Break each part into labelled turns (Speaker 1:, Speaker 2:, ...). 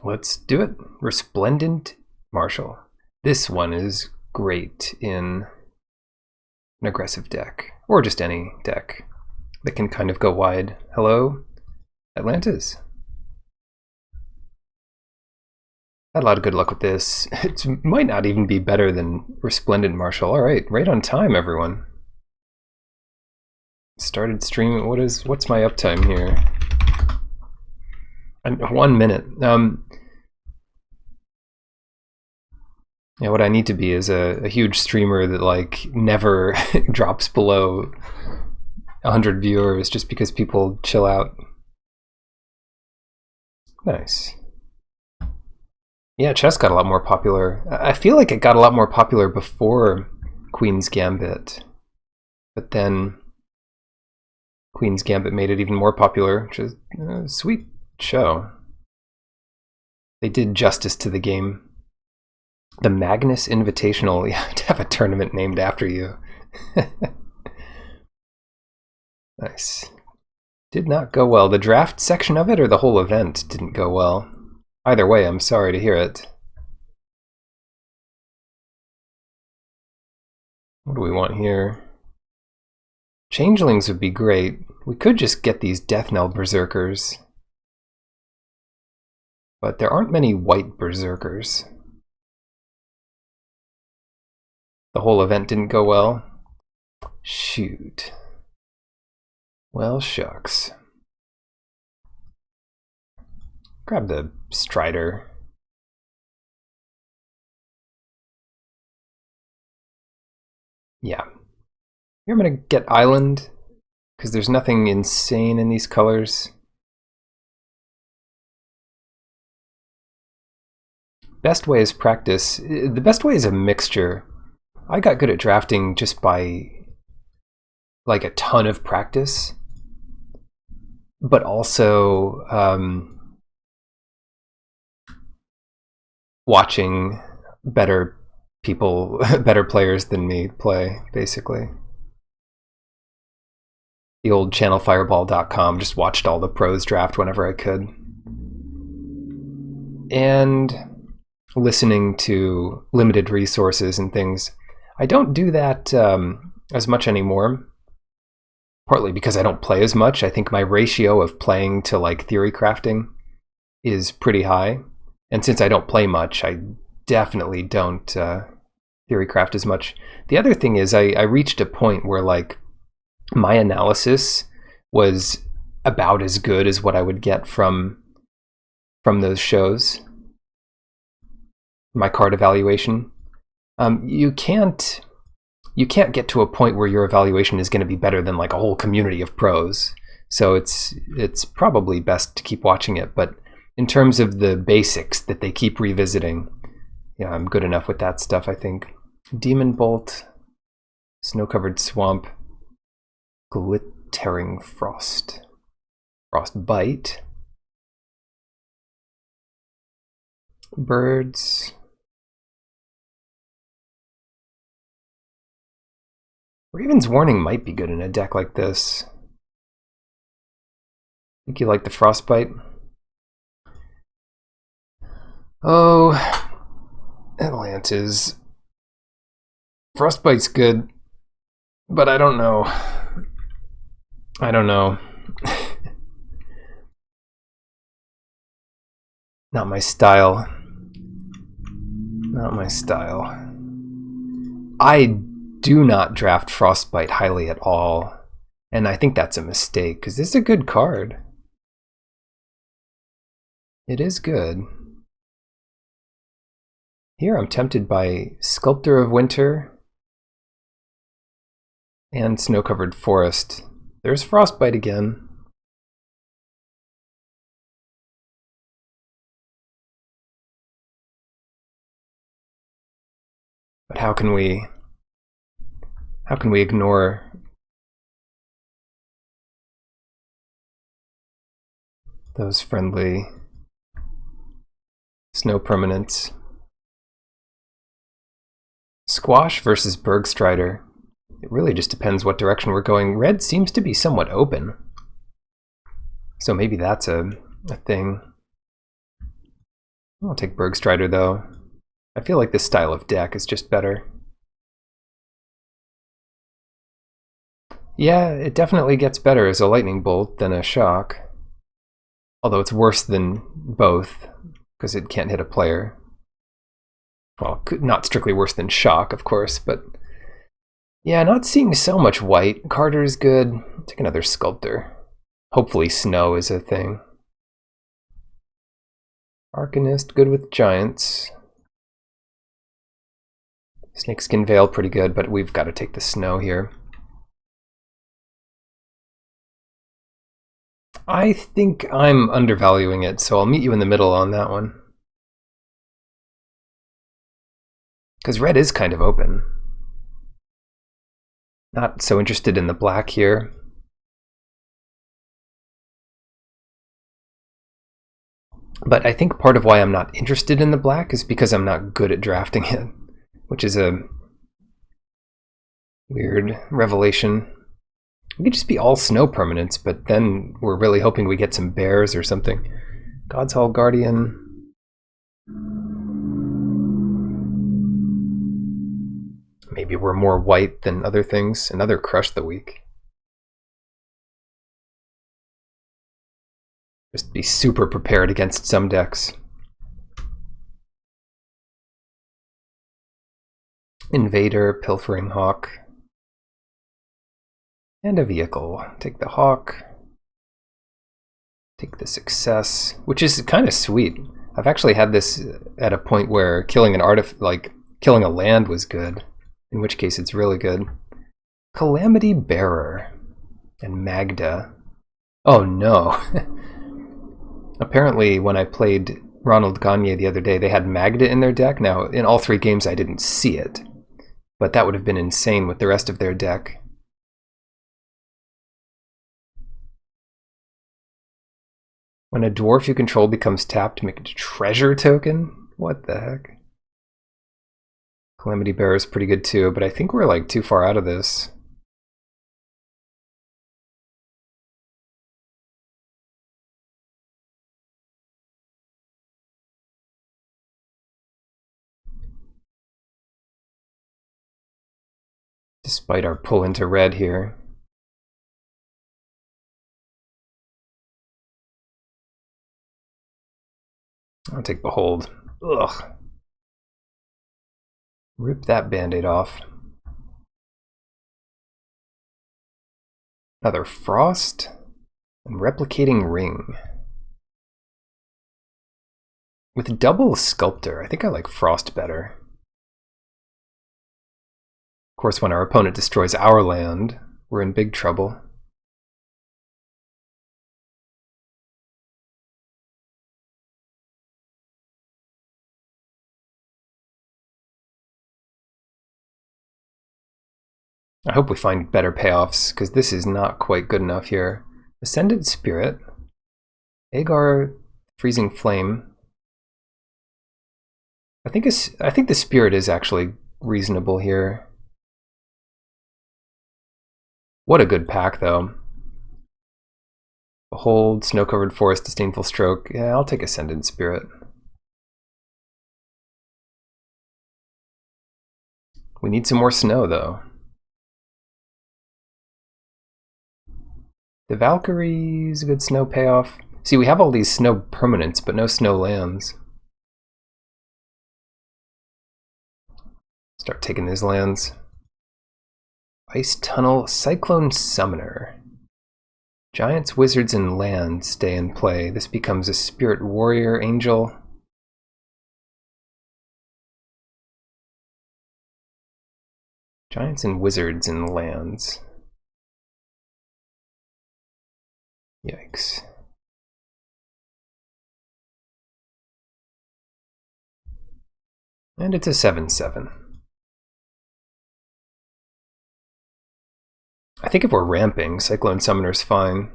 Speaker 1: Let's do it. Resplendent Marshal. This one is great in an aggressive deck, or just any deck that can kind of go wide. Hello, Atlantis. Had a lot of good luck with this. It might not even be better than Resplendent Marshal. All right, right on time, everyone. Started streaming. What's my uptime here? 1 minute. Yeah, what I need to be is a huge streamer that like never drops below 100 viewers just because people chill out. Nice. Yeah, chess got a lot more popular. I feel like it got a lot more popular before Queen's Gambit, but then Queen's Gambit made it even more popular, which is a sweet show. They did justice to the game. The Magnus Invitational, yeah, to have a tournament named after you. Nice. Did not go well. The draft section of it or the whole event didn't go well. Either way, I'm sorry to hear it. What do we want here? Changelings would be great. We could just get these Death Knell Berserkers. But there aren't many white Berserkers. The whole event didn't go well. Shoot. Well, shucks. Grab the Strider. Yeah. Here I'm gonna get Island, because there's nothing insane in these colors. Best way is practice. The best way is a mixture. I got good at drafting just by like a ton of practice, but also watching better people, better players than me play, basically. The old channelfireball.com, just watched all the pros draft whenever I could. And listening to limited resources and things. I don't do that as much anymore, partly because I don't play as much. I think my ratio of playing to like theory crafting is pretty high. And since I don't play much, I definitely don't theory craft as much. The other thing is I reached a point where like my analysis was about as good as what I would get from those shows. My card evaluation. You can't get to a point where your evaluation is going to be better than like a whole community of pros. So it's probably best to keep watching it. But in terms of the basics that they keep revisiting, yeah, I'm good enough with that stuff, I think. Demon Bolt, Snow-Covered Swamp, Glittering Frost, Frostbite, Birds. Raven's Warning might be good in a deck like this. Think you like the Frostbite? Oh, Atlantis. Frostbite's good, but I don't know. I don't know. Not my style. Not my style. I do not draft Frostbite highly at all, and I think that's a mistake, because this is a good card. It is good. Here I'm tempted by Sculptor of Winter and Snow-Covered Forest. There's Frostbite again. But how can we ignore those friendly snow permanents? Squash versus Bergstrider. It really just depends what direction we're going. Red seems to be somewhat open, so maybe that's a thing. I'll take Bergstrider though. I feel like this style of deck is just better. Yeah, it definitely gets better as a lightning bolt than a shock. Although it's worse than both, because it can't hit a player. Well, not strictly worse than shock, of course, but yeah, not seeing so much white. Carter's good. Take another Sculptor. Hopefully snow is a thing. Arcanist, good with giants. Snakeskin Veil, pretty good, but we've got to take the snow here. I think I'm undervaluing it, so I'll meet you in the middle on that one. Because red is kind of open. Not so interested in the black here. But I think part of why I'm not interested in the black is because I'm not good at drafting it, which is a weird revelation. We could just be all snow permanents, but then we're really hoping we get some bears or something. God's Hall Guardian. Maybe we're more white than other things. Another Crush the Weak. Just be super prepared against some decks. Invader, Pilfering Hawk. And a vehicle. Take the Hawk. Take the Success, which is kind of sweet. I've actually had this at a point where killing an killing a land was good, in which case it's really good. Calamity Bearer and Magda. Oh no. Apparently when I played Ronald Gagne the other day, they had Magda in their deck. Now, in all 3 games I didn't see it, but that would have been insane with the rest of their deck. When a dwarf you control becomes tapped, make it a treasure token? What the heck? Calamity Bearer is pretty good too, but I think we're like too far out of this. Despite our pull into red here. I'll take Behold. Ugh. Rip that band-aid off. Another Frost and Replicating Ring. With double Sculptor, I think I like Frost better. Of course, when our opponent destroys our land, we're in big trouble. I hope we find better payoffs, because this is not quite good enough here. Ascended Spirit. Agar, Freezing Flame. I think the Spirit is actually reasonable here. What a good pack, though. Behold, Snow-Covered Forest, Disdainful Stroke. Yeah, I'll take Ascended Spirit. We need some more snow, though. The Valkyrie's a good snow payoff. See, we have all these snow permanents, but no snow lands. Start taking these lands. Ice Tunnel, Cyclone Summoner. Giants, Wizards, and Lands stay in play. This becomes a Spirit Warrior Angel. Giants and Wizards and Lands. Yikes. And it's a 7/7. I think if we're ramping, Cyclone Summoner's fine.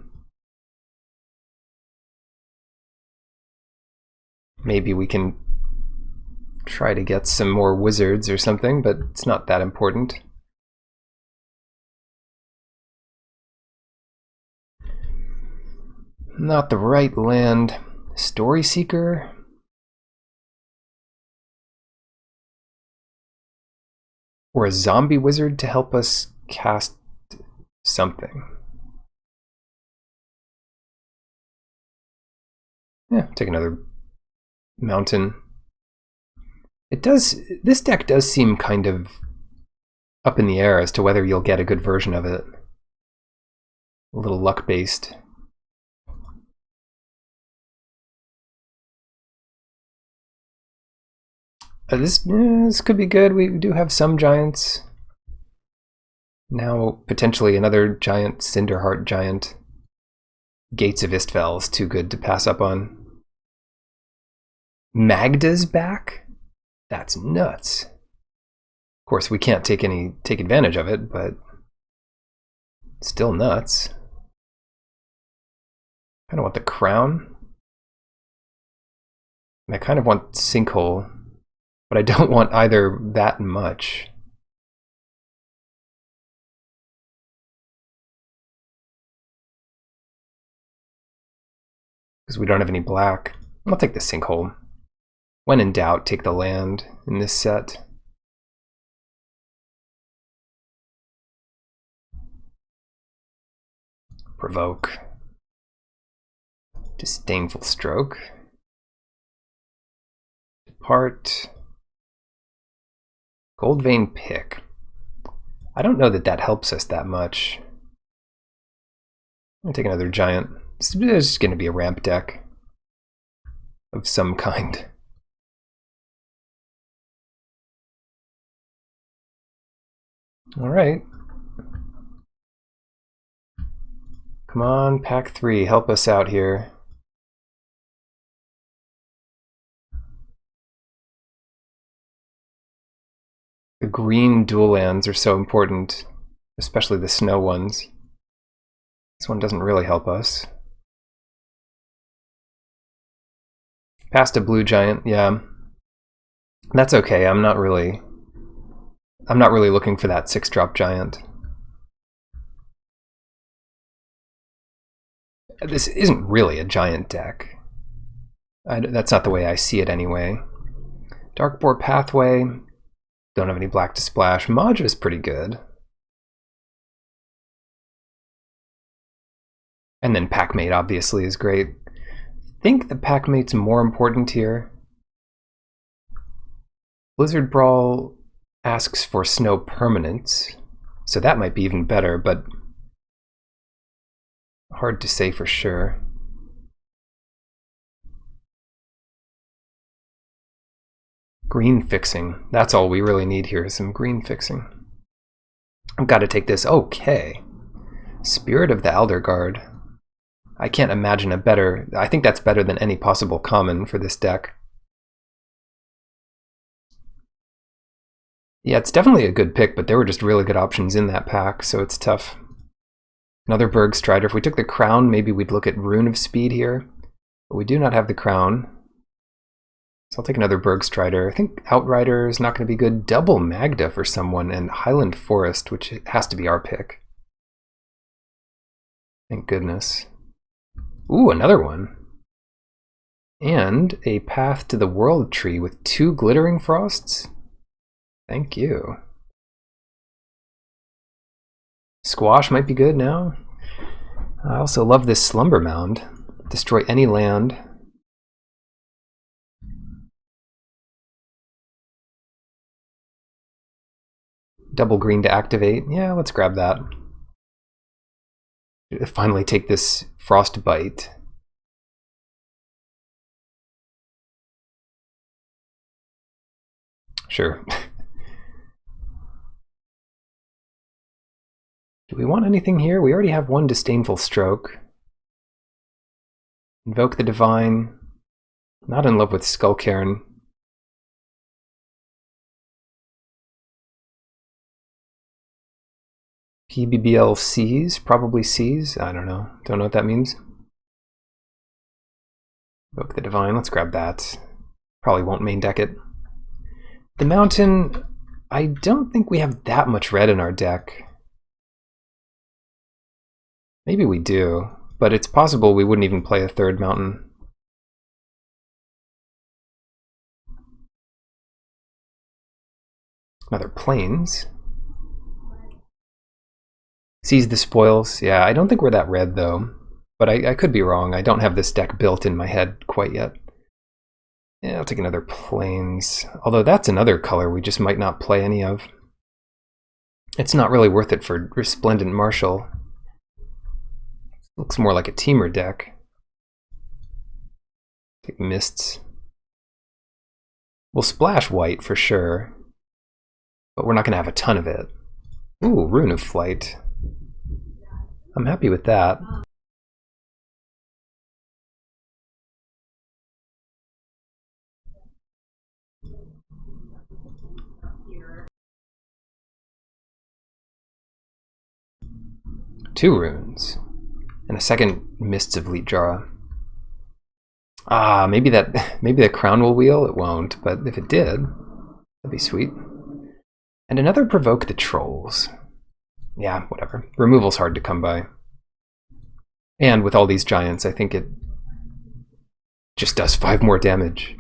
Speaker 1: Maybe we can try to get some more wizards or something, but it's not that important. Not the right land. Story Seeker? Or a zombie wizard to help us cast something. Yeah, take another mountain. This deck does seem kind of up in the air as to whether you'll get a good version of it. A little luck-based. This could be good. We do have some giants. Now, potentially another giant, Cinderheart giant. Gates of Istval is too good to pass up on. Magda's back? That's nuts. Of course, we can't take advantage of it, but still nuts. I kind of want the crown. And I kind of want Sinkhole, but I don't want either that much. Because we don't have any black. I'll take the Sinkhole. When in doubt, take the land in this set. Provoke. Disdainful Stroke. Depart. Goldvein Pick. I don't know that that helps us that much. I'm going to take another giant. This is going to be a ramp deck of some kind. All right. Come on, pack 3, help us out here. The green dual lands are so important, especially the snow ones. This one doesn't really help us. Past a blue giant, yeah. That's okay, I'm not really looking for that 6-drop giant. This isn't really a giant deck. That's not the way I see it anyway. Darkboar Pathway. Don't have any black to splash. Maja is pretty good. And then Packmate obviously is great. I think the Packmate's more important here. Blizzard Brawl asks for snow permanence, so that might be even better, but hard to say for sure. Green fixing. That's all we really need here, is some green fixing. I've got to take this. Okay. Spirit of the Elder Guard. I can't imagine a better... I think that's better than any possible common for this deck. Yeah, it's definitely a good pick, but there were just really good options in that pack, so it's tough. Another Berg Strider. If we took the crown, maybe we'd look at Rune of Speed here. But we do not have the crown. So I'll take another Berg Strider. I think Outrider is not going to be good. Double Magda for someone, and Highland Forest, which has to be our pick. Thank goodness. Ooh, another one. And a Path to the World Tree with 2 Glittering Frosts. Thank you. Squash might be good now. I also love this Slumber Mound. Destroy any land. Double green to activate. Yeah, let's grab that. Finally take this Frostbite. Sure. Do we want anything here? We already have one Disdainful Stroke. Invoke the Divine. Not in love with Skullcairn. PBBL Seas? Probably Seas? I don't know. Don't know what that means. Invoke the Divine. Let's grab that. Probably won't main deck it. The Mountain. I don't think we have that much red in our deck. Maybe we do, but it's possible we wouldn't even play a 3rd mountain. Another plains. Seize the spoils. Yeah, I don't think we're that red though, but I could be wrong. I don't have this deck built in my head quite yet. Yeah, I'll take another plains. Although that's another color we just might not play any of. It's not really worth it for Resplendent Marshal. Looks more like a Teamer deck. Take Mists. We'll splash white for sure, but we're not going to have a ton of it. Ooh, Rune of Flight. I'm happy with that. Two runes. And a second Mists of Lietjara. Ah, maybe the crown will wheel. It won't, but if it did, that'd be sweet. And another Provoke the Trolls. Yeah, whatever. Removal's hard to come by. And with all these giants, I think it just does 5 more damage.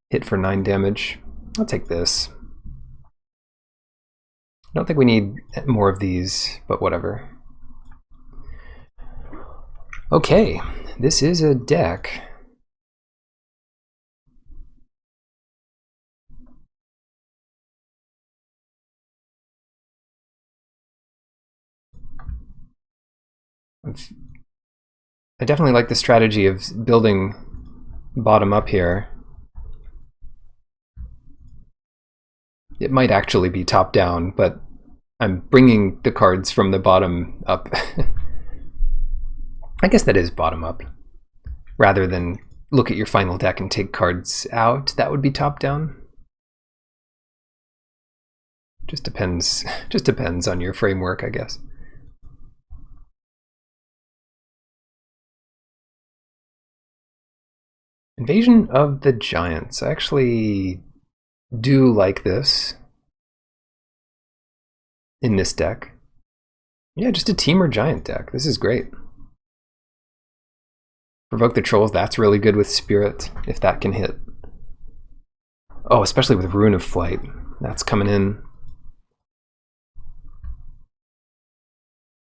Speaker 1: Hit for 9 damage. I'll take this. I don't think we need more of these, but whatever. Okay, this is a deck. I definitely like the strategy of building bottom up here. It might actually be top down, but I'm bringing the cards from the bottom up. I guess that is bottom up. Rather than look at your final deck and take cards out, that would be top down. Just depends on your framework, I guess. Invasion of the Giants. I actually do like this in this deck. Yeah, just a Teamer Giant deck. This is great. Provoke the Trolls, that's really good with Spirit, if that can hit. Oh, especially with Rune of Flight. That's coming in.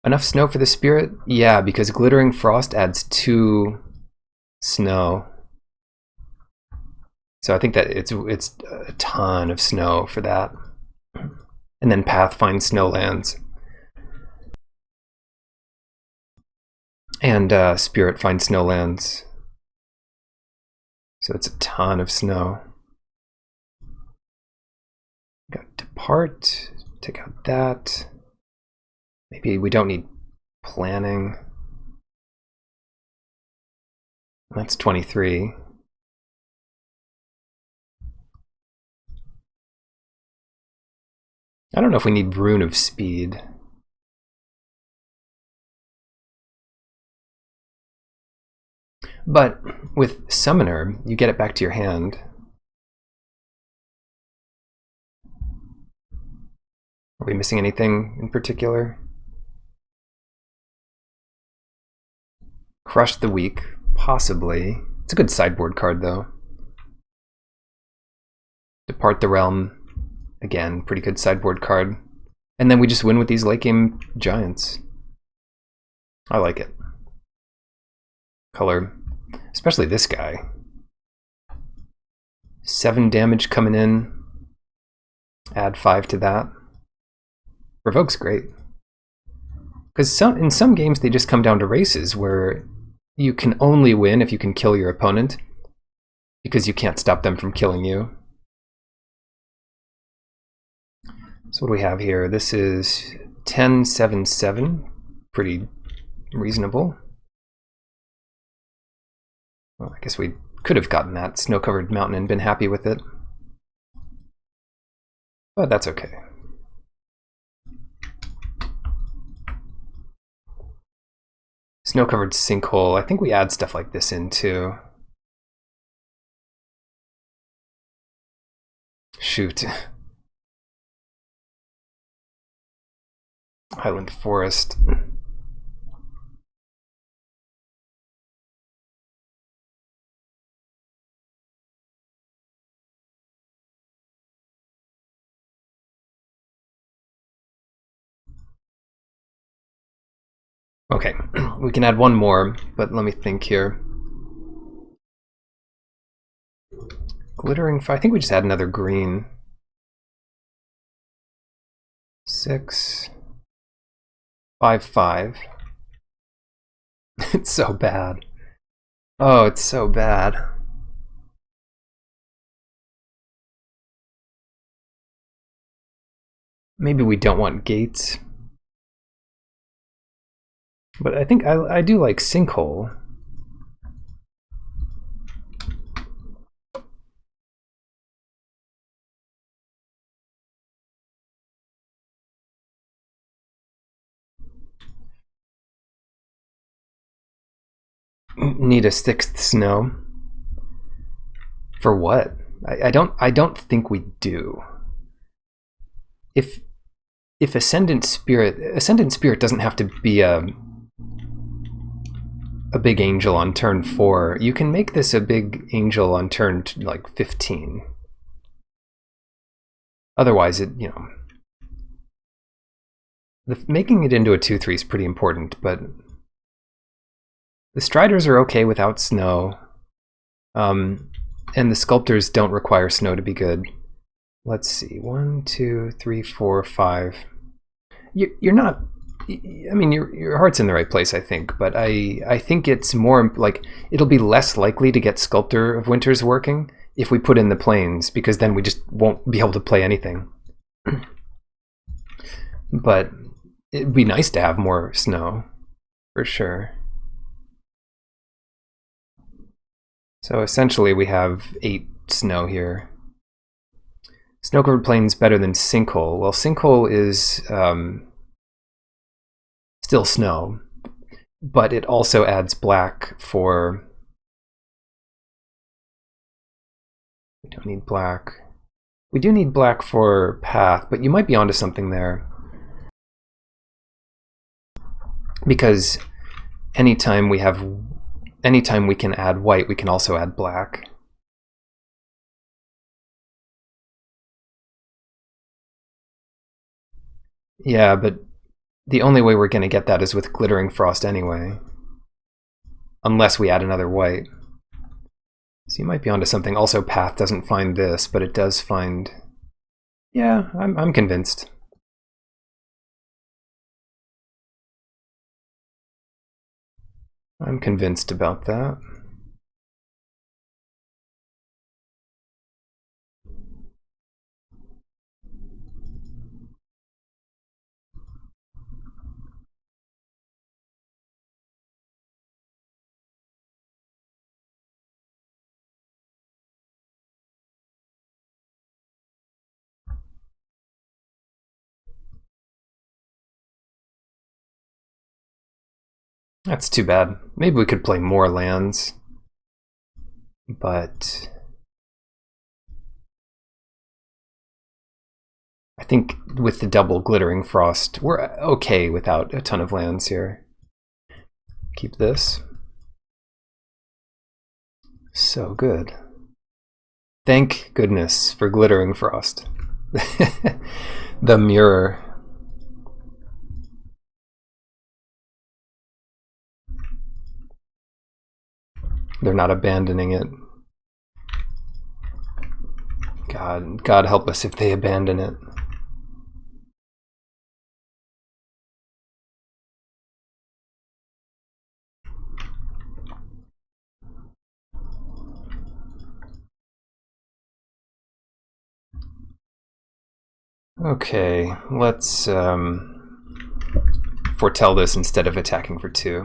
Speaker 1: Enough snow for the Spirit? Yeah, because Glittering Frost adds 2 snow. So I think that it's a ton of snow for that. And then Pathfind Snowlands. And Spirit Find Snowlands. So it's a ton of snow. Got Depart, take out that. Maybe we don't need Planning. That's 23. I don't know if we need Rune of Speed. But with Summoner, you get it back to your hand. Are we missing anything in particular? Crush the Weak, possibly. It's a good sideboard card, though. Depart the Realm, again, pretty good sideboard card. And then we just win with these late game giants. I like it. Color, especially this guy. 7 damage coming in. Add 5 to that. Provoke's great. Because in some games they just come down to races where you can only win if you can kill your opponent because you can't stop them from killing you. So what do we have here? This is 10-7-7. Pretty reasonable. Well, I guess we could have gotten that snow-covered mountain and been happy with it. But that's okay. Snow-covered sinkhole. I think we add stuff like this in too. Shoot. Highland Forest. Okay, we can add one more, but let me think here. Glittering fire. I think we just add another green. 6, 5, 5. It's so bad. Oh, it's so bad. Maybe we don't want gates. But I think I do like sinkhole. Need a 6th snow. For what? I don't think we do. If Ascendant Spirit doesn't have to be a big angel on turn 4. You can make this a big angel on turn like 15. Otherwise, making it into a 2/3 is pretty important, but the Striders are okay without snow, and the Sculptors don't require snow to be good. Let's see, 1, 2, 3, 4, 5. You're not. I mean, your heart's in the right place, I think, but I think it's more like it'll be less likely to get Sculptor of Winters working if we put in the plains, because then we just won't be able to play anything. But it'd be nice to have more snow, for sure. So essentially we have 8 snow here. Snow-covered plains better than sinkhole. Well, sinkhole is still snow, but it also adds black for... We don't need black. We do need black for path, but you might be onto something there. Because anytime we can add white, we can also add black. Yeah, but the only way we're going to get that is with Glittering Frost anyway. Unless we add another white. So you might be onto something. Also, Path doesn't find this, but it does find... Yeah, I'm convinced. I'm convinced about that. That's too bad. Maybe we could play more lands, but I think with the double Glittering Frost, we're okay without a ton of lands here. Keep this. So good. Thank goodness for Glittering Frost. The mirror. They're not abandoning it. God help us if they abandon it. Okay, let's foretell this instead of attacking for 2.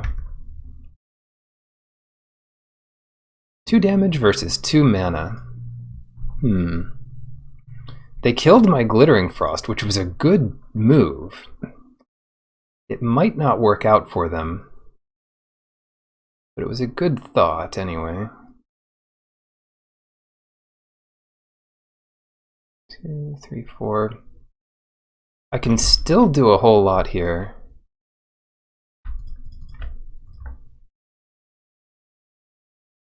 Speaker 1: 2 damage versus 2 mana. They killed my Glittering Frost, which was a good move. It might not work out for them, but it was a good thought anyway. 2, 3, 4. I can still do a whole lot here.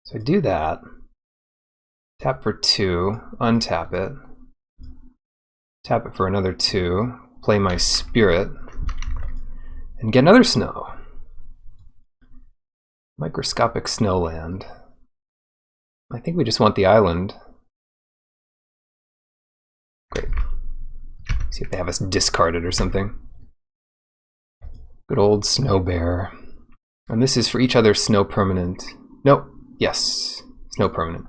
Speaker 1: So I do that. Tap for 2, untap it. Tap it for another 2, play my Spirit, and get another snow. Microscopic snowland. I think we just want the island. Great. See if they have us discarded or something. Good old snow bear. And this is for each other snow permanent. Nope. Yes. Snow permanent.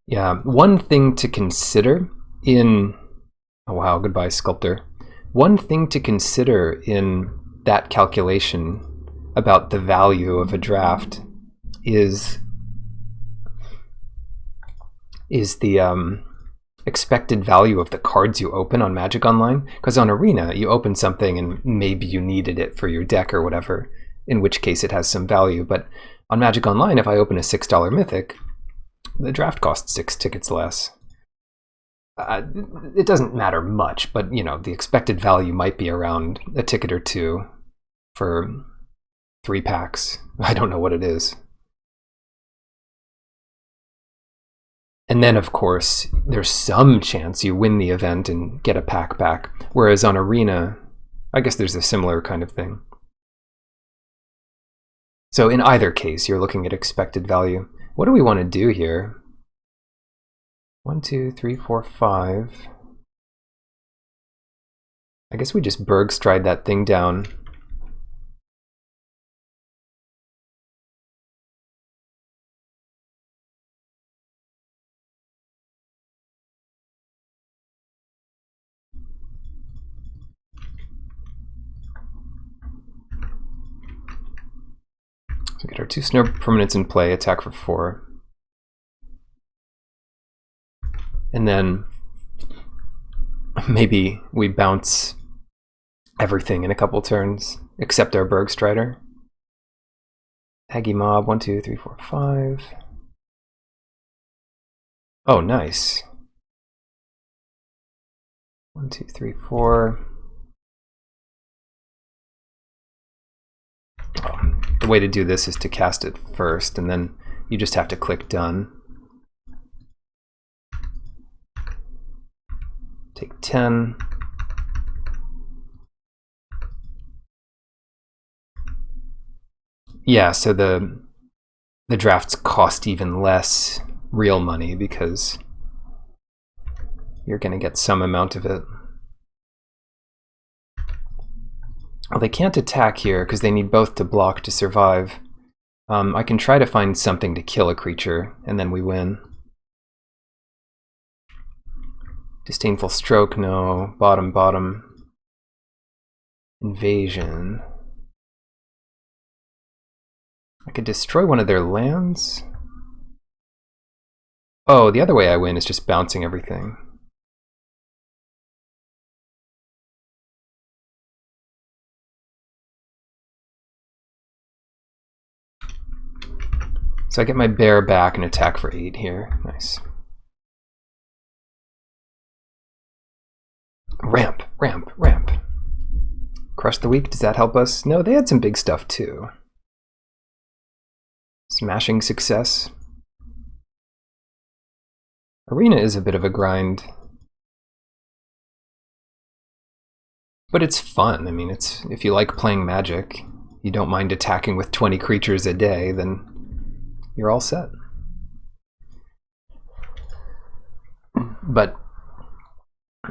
Speaker 1: Yeah, one thing to consider in... Oh wow, goodbye, sculptor. One thing to consider in that calculation about the value of a draft is the expected value of the cards you open on Magic Online. Because on Arena, you open something and maybe you needed it for your deck or whatever, in which case it has some value. But on Magic Online, if I open a $6 Mythic, the draft costs 6 tickets less. It doesn't matter much, but you know, the expected value might be around a ticket or two for 3 packs. I don't know what it is. And then, of course, there's some chance you win the event and get a pack back. Whereas on Arena, I guess there's a similar kind of thing. So in either case, you're looking at expected value. What do we want to do here? 1, 2, 3, 4, 5. I guess we just Bergstride that thing down. So get our 2 snow permanents in play, attack for 4. And then maybe we bounce everything in a couple turns, except our Bergstrider. Aggie Mob, 1, 2, 3, 4, 5. Oh, nice. 1, 2, 3, 4. The way to do this is to cast it first, and then you just have to click done. Take 10. Yeah, so the drafts cost even less real money because you're going to get some amount of it. Well, they can't attack here because they need both to block to survive. I can try to find something to kill a creature, and then we win. Disdainful Stroke, no. Bottom, bottom. Invasion. I could destroy one of their lands. Oh, the other way I win is just bouncing everything. So I get my bear back and attack for 8 here. Nice. Ramp, ramp, ramp. Crush the Weak, does that help us? No, they had some big stuff too. Smashing Success. Arena is a bit of a grind. But it's fun. I mean, it's if you like playing Magic, you don't mind attacking with 20 creatures a day, then you're all set. But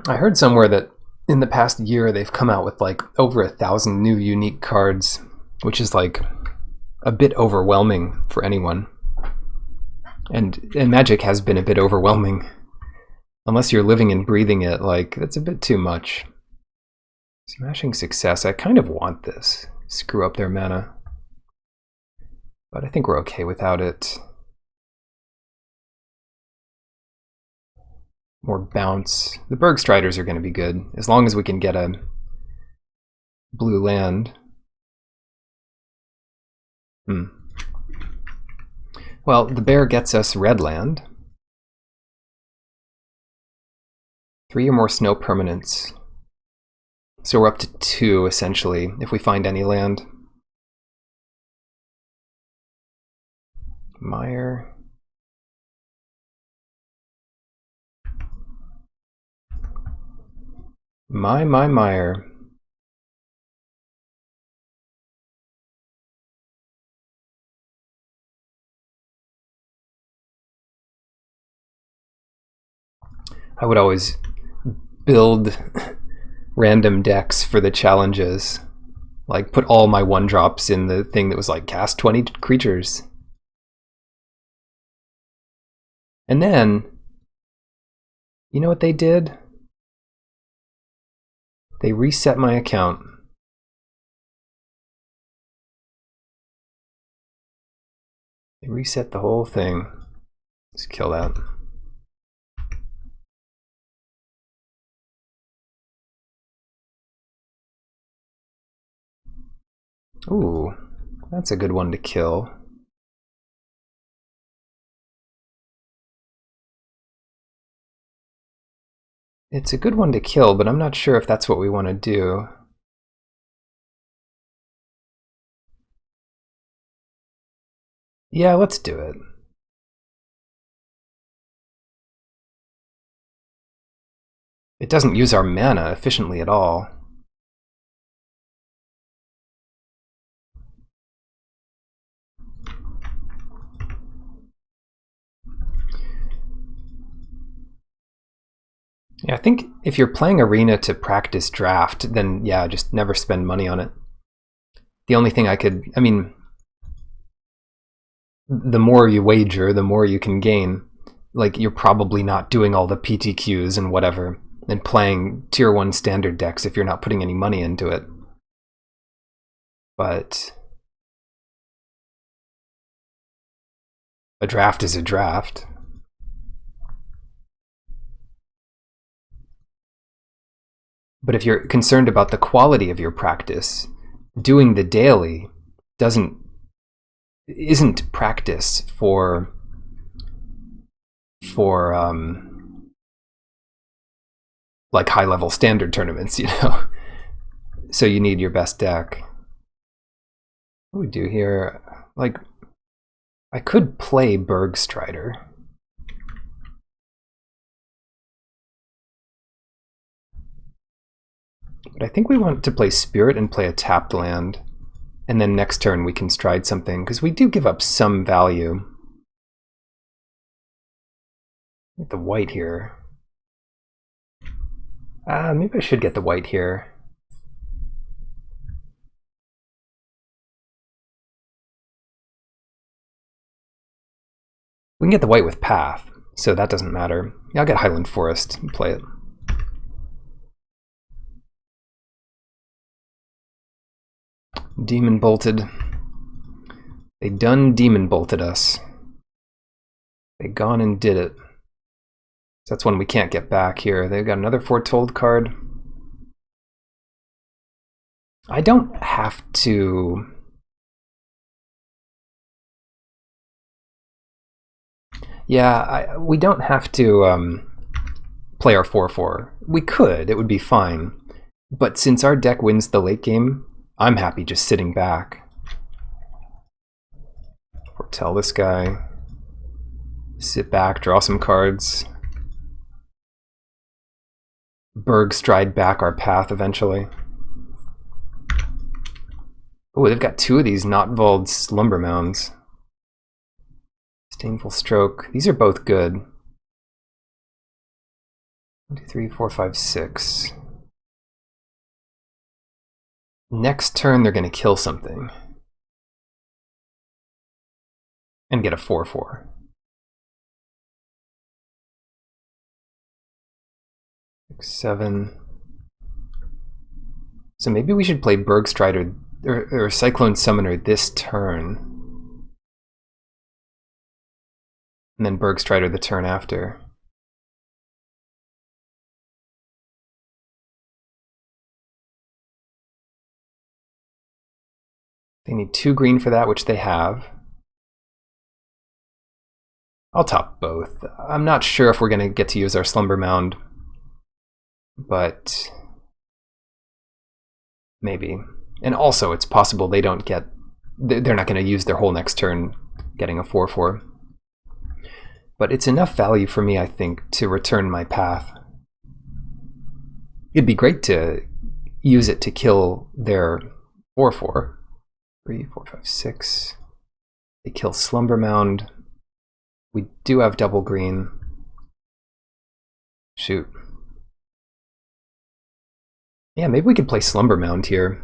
Speaker 1: I heard somewhere that in the past year they've come out with like over 1,000 new unique cards, which is like a bit overwhelming for anyone. And Magic has been a bit overwhelming. Unless you're living and breathing it, like, that's a bit too much. Smashing Success, I kind of want this. Screw up their mana. But I think we're okay without it. More bounce. The Bergstriders are going to be good, as long as we can get a blue land. Well, the bear gets us red land. 3 or more snow permanents. So we're up to 2, essentially, if we find any land. Mire. My Meyer. I would always build random decks for the challenges. Like, put all my 1-drops in the thing that was like, cast 20 creatures. And then, you know what they did? They reset my account. They reset the whole thing. Let's kill that. Ooh, that's a good one to kill. It's a good one to kill, but I'm not sure if that's what we want to do. Yeah, let's do it. It doesn't use our mana efficiently at all. Yeah, I think if you're playing Arena to practice draft, then yeah, just never spend money on it. The only thing I mean, the more you wager, the more you can gain. Like, you're probably not doing all the PTQs and whatever, and playing tier 1 standard decks if you're not putting any money into it. But a draft is a draft. But if you're concerned about the quality of your practice, doing the daily isn't practice for like high-level standard tournaments, you know. So you need your best deck. What do we do here? Like, I could play Bergstrider. But I think we want to play Spirit and play a tapped land. And then next turn we can stride something, because we do give up some value. Get the white here. Maybe I should get the white here. We can get the white with Path, so that doesn't matter. Yeah, I'll get Highland Forest and play it. Demon bolted. They done demon bolted us. They gone and did it. So that's one we can't get back here. They've got another Foretold card. I don't have to... Yeah, we don't have to play our 4/4. We could, it would be fine. But since our deck wins the late game, I'm happy just sitting back. Foretell this guy. Sit back, draw some cards. Bergstride back our path eventually. Oh, they've got 2 of these Notvold Slumber Mounds. Disdainful Stroke. These are both good. 1, 2, 3, 4, 5, 6. Next turn they're going to kill something. And get a 4/4. 6, 7. So maybe we should play Bergstrider or Cyclone Summoner this turn. And then Bergstrider the turn after. They need 2 green for that, which they have. I'll top both. I'm not sure if we're going to get to use our Slumber Mound, but maybe. And also, it's possible they don't get... They're not going to use their whole next turn getting a 4/4. But it's enough value for me, I think, to return my path. It'd be great to use it to kill their 4/4. 3, 4, 5, 6. They kill Slumber Mound. We do have double green. Shoot. Yeah, maybe we could play Slumber Mound here.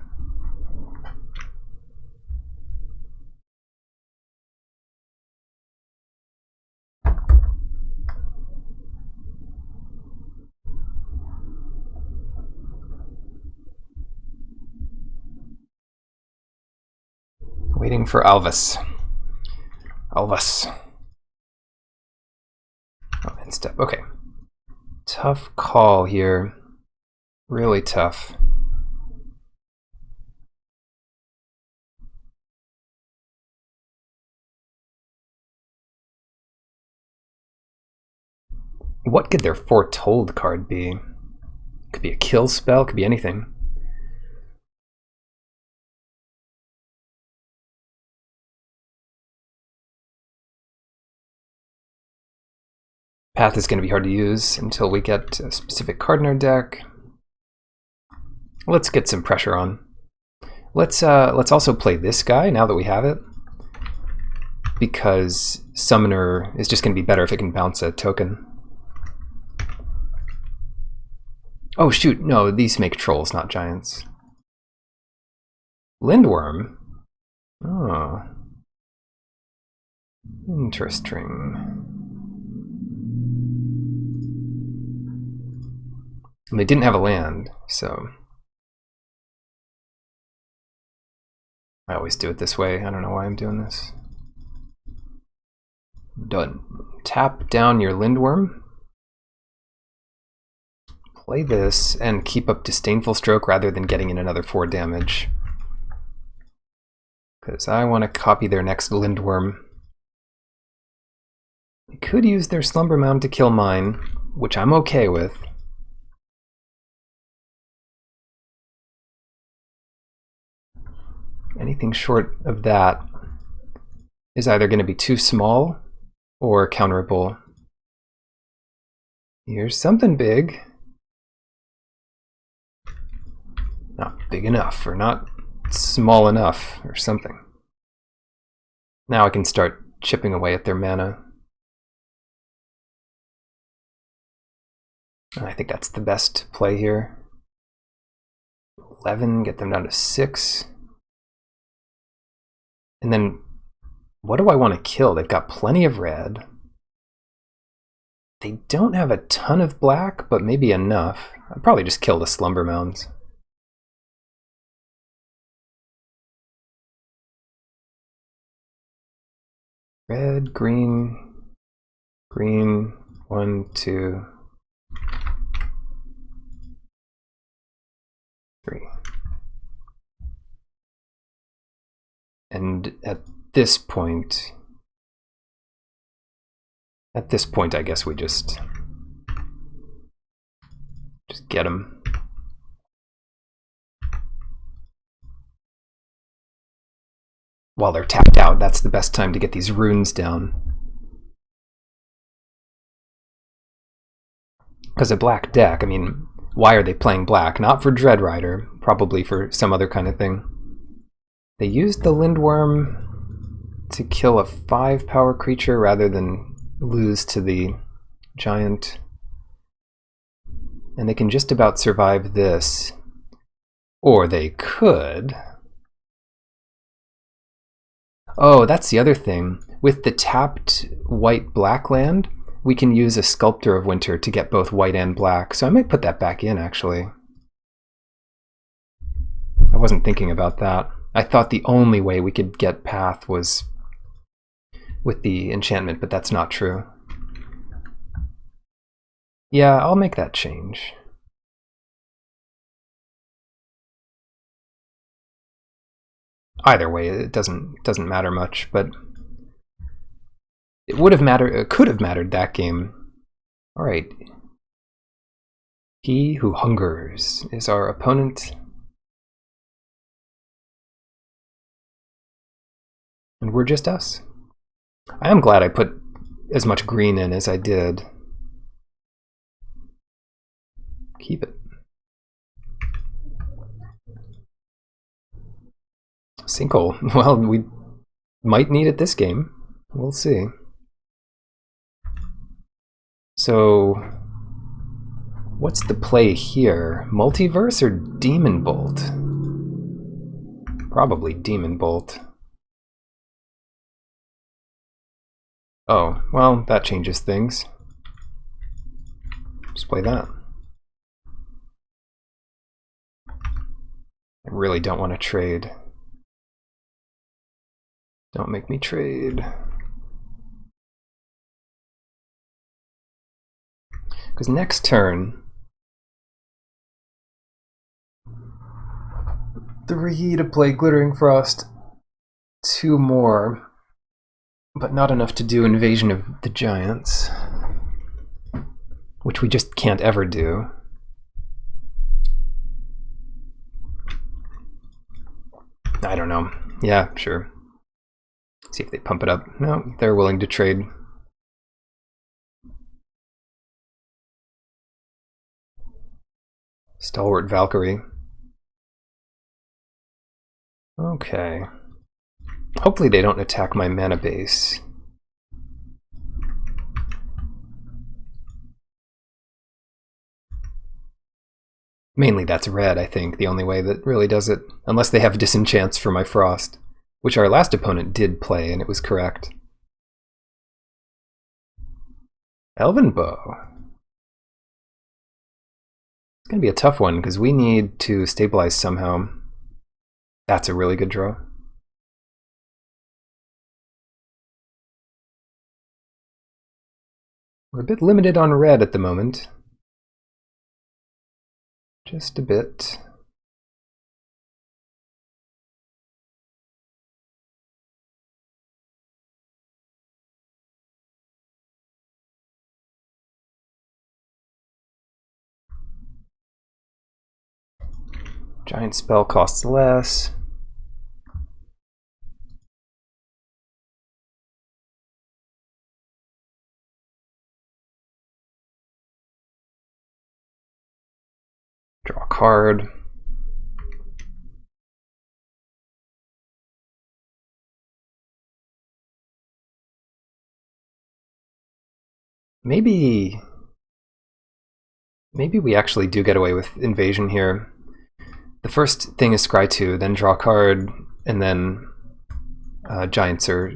Speaker 1: Waiting for Alvis. Alvis. Oh, end step. Okay. Tough call here. Really tough. What could their Foretold card be? Could be a kill spell, could be anything. Path is going to be hard to use until we get a specific card in our deck. Let's get some pressure on. Let's also play this guy now that we have it, because Summoner is just going to be better if it can bounce a token. Oh shoot, no, these make trolls, not giants. Lindworm? Oh. Interesting. And they didn't have a land, so I always do it this way. I don't know why I'm doing this. Done. Tap down your Lindworm. Play this and keep up Disdainful Stroke rather than getting in another 4 damage. Because I want to copy their next Lindworm. They could use their Slumber Mound to kill mine, which I'm okay with. Anything short of that is either going to be too small or counterable. Here's something big. Not big enough, or not small enough, or something. Now I can start chipping away at their mana. And I think that's the best play here. 11, get them down to 6. And then, what do I want to kill? They've got plenty of red. They don't have a ton of black, but maybe enough. I'd probably just kill the Slumber Mounds. Red, green, green, 1, 2, 3. And at this point, I guess we just get them. While they're tapped out, that's the best time to get these runes down. Because a black deck, I mean, why are they playing black? Not for Dreadrider, probably for some other kind of thing. They used the Lindworm to kill a 5-power creature rather than lose to the giant. And they can just about survive this. Or they could... Oh, that's the other thing. With the tapped white-black land, we can use a Sculptor of Winter to get both white and black. So I might put that back in, actually. I wasn't thinking about that. I thought the only way we could get Path was with the enchantment, but that's not true. Yeah, I'll make that change. Either way, it doesn't matter much, but it would have mattered. It could have mattered that game. All right. He who hungers is our opponent. And we're just us. I am glad I put as much green in as I did. Keep it. Sinkhole. Well, we might need it this game. We'll see. So, what's the play here? Multiverse or Demon Bolt? Probably Demon Bolt. Oh, well, that changes things. Just play that. I really don't want to trade. Don't make me trade. Because next turn, 3 to play Glittering Frost, 2 more, but not enough to do Invasion of the Giants, which we just can't ever do. I don't know. Yeah, sure. See if they pump it up. No, they're willing to trade. Stalwart Valkyrie. Okay. Hopefully they don't attack my mana base. Mainly that's red, I think, the only way that really does it. Unless they have disenchants for my Frost, which our last opponent did play, and it was correct. Elven Bow. It's going to be a tough one, because we need to stabilize somehow. That's a really good draw. We're a bit limited on red at the moment. Just a bit. Giant spell costs less. Draw a card. Maybe we actually do get away with invasion here. The first thing is scry 2, then draw a card, and then giants are...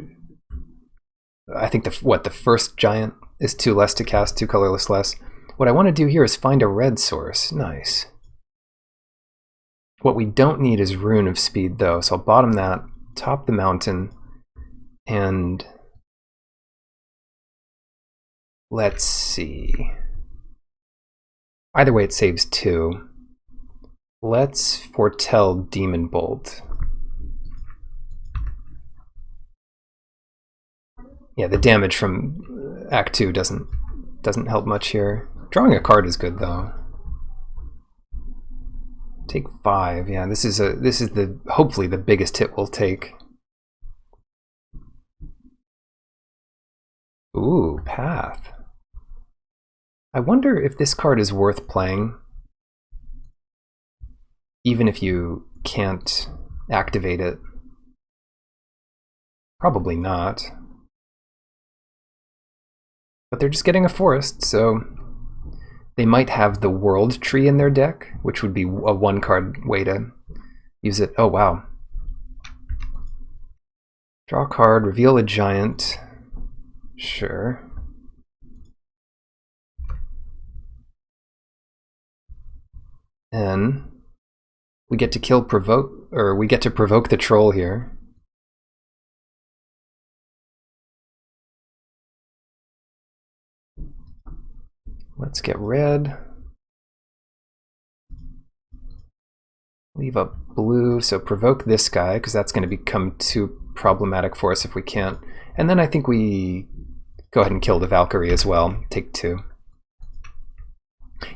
Speaker 1: I think the first giant is 2 less to cast, 2 colorless less. What I want to do here is find a red source. Nice. What we don't need is Rune of Speed, though, so I'll bottom that, top the mountain, and let's see. Either way, it saves 2. Let's foretell Demon Bolt. Yeah, the damage from Act 2 doesn't help much here. Drawing a card is good, though. Take 5. Yeah, this is the hopefully the biggest hit we'll take. Ooh, Path. I wonder if this card is worth playing, even if you can't activate it. Probably not. But they're just getting a forest, so they might have the World Tree in their deck, which would be a 1-card way to use it. Oh, wow. Draw a card, reveal a giant. Sure. And we get to we get to provoke the troll here. Let's get red. Leave up blue, so provoke this guy, because that's going to become too problematic for us if we can't. And then I think we go ahead and kill the Valkyrie as well. Take 2.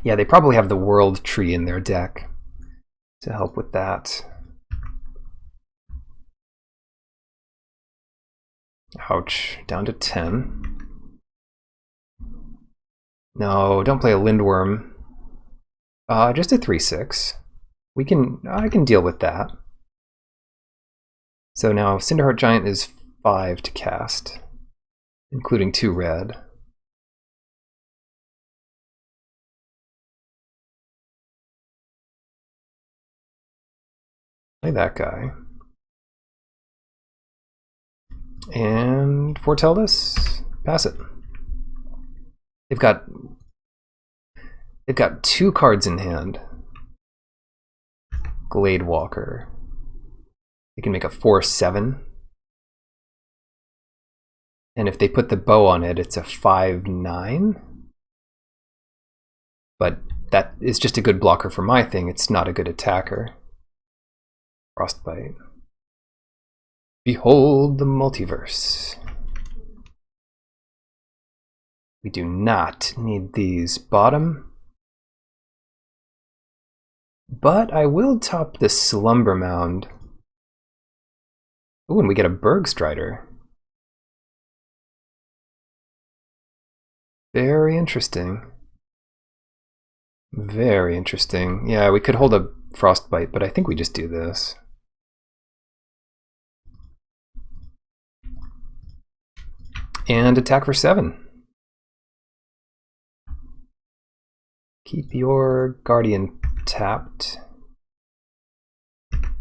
Speaker 1: Yeah, they probably have the World Tree in their deck to help with that. Ouch. Down to 10. No, don't play a Lindworm. Just a 3/6. I can deal with that. So now Cinderheart Giant is 5 to cast, including 2 red. Play that guy. And foretell this. Pass it. They've got 2 cards in hand. Glade Walker. They can make a 4/7. And if they put the bow on it, it's a 5/9. But that is just a good blocker for my thing. It's not a good attacker. Frostbite. Behold the multiverse. We do not need these bottom. But I will top the Slumber Mound. Ooh, and we get a Bergstrider. Very interesting. Very interesting. Yeah, we could hold a Frostbite, but I think we just do this. And attack for 7. Keep your Guardian tapped.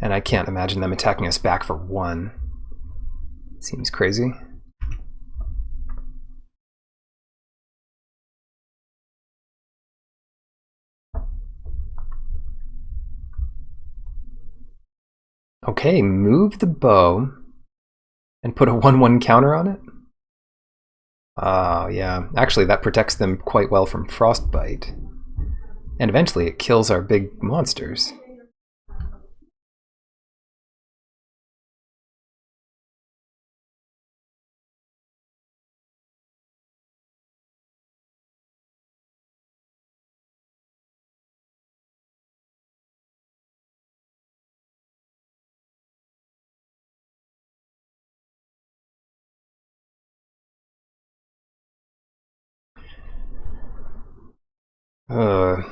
Speaker 1: And I can't imagine them attacking us back for 1. Seems crazy. Okay, move the bow and put a 1/1 counter on it. Yeah, actually that protects them quite well from Frostbite. And eventually it kills our big monsters.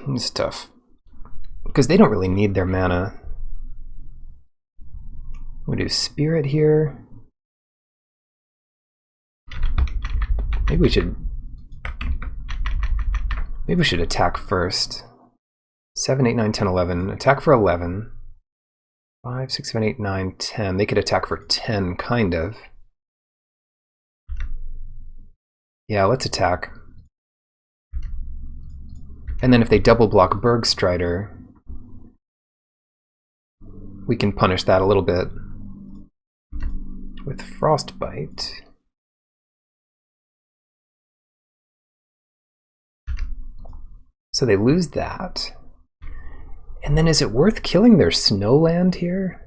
Speaker 1: It's tough. Because they don't really need their mana. We do Spirit here. Maybe we should attack first. 7, 8, 9, 10, 11. Attack for 11. 5, 6, 7, 8, 9, 10. They could attack for 10, kind of. Yeah, let's attack. And then if they double block Bergstrider, we can punish that a little bit with Frostbite. So they lose that. And then is it worth killing their Snowland here?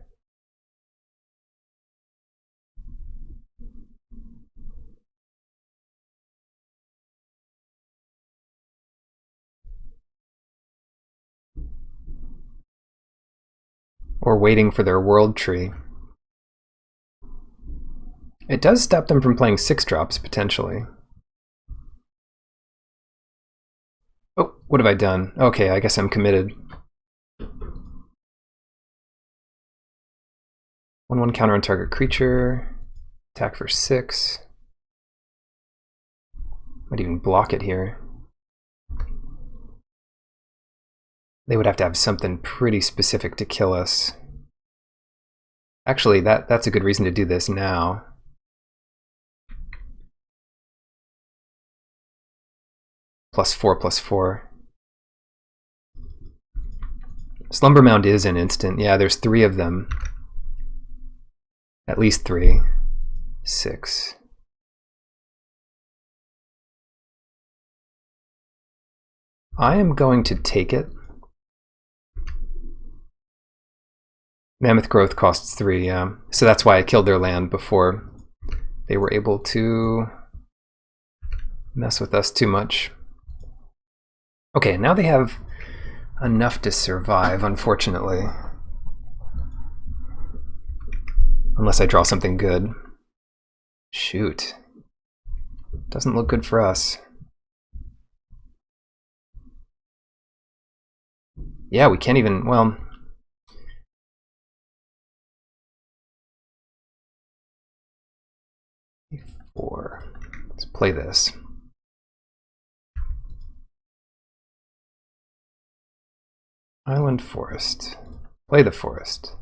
Speaker 1: Or waiting for their World Tree? It does stop them from playing 6-drops, potentially. Oh, what have I done? Okay, I guess I'm committed. 1/1 counter on target creature. Attack for 6. Might even block it here. They would have to have something pretty specific to kill us. Actually, that's a good reason to do this now. +4/+4. Slumber Mound is an instant. Yeah, there's 3 of them. At least 3. 6. I am going to take it. Mammoth Growth costs 3, yeah. So that's why I killed their land before they were able to mess with us too much. Okay, now they have enough to survive, unfortunately. Unless I draw something good. Shoot. Doesn't look good for us. Yeah, we can't even, well... 4. Let's play this. Island forest. Play the forest.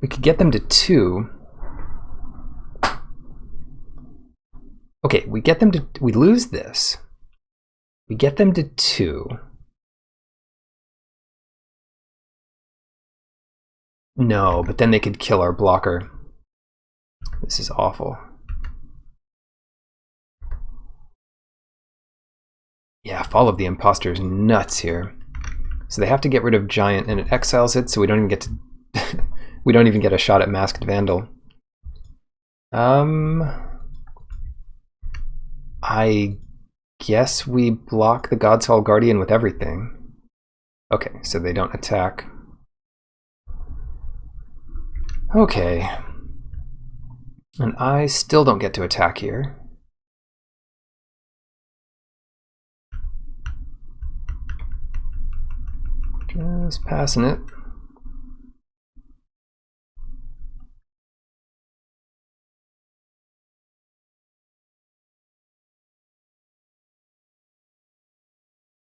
Speaker 1: We could get them to 2. Okay, we get them to... We lose this. We get them to 2. No, but then they could kill our blocker. This is awful. Yeah, Fall of the Imposter is nuts here. So they have to get rid of Giant, and it exiles it, so we don't even get to... we don't even get a shot at Masked Vandal. I guess we block the God's Hall Guardian with everything. Okay, so they don't attack. Okay. And I still don't get to attack here. Just passing it.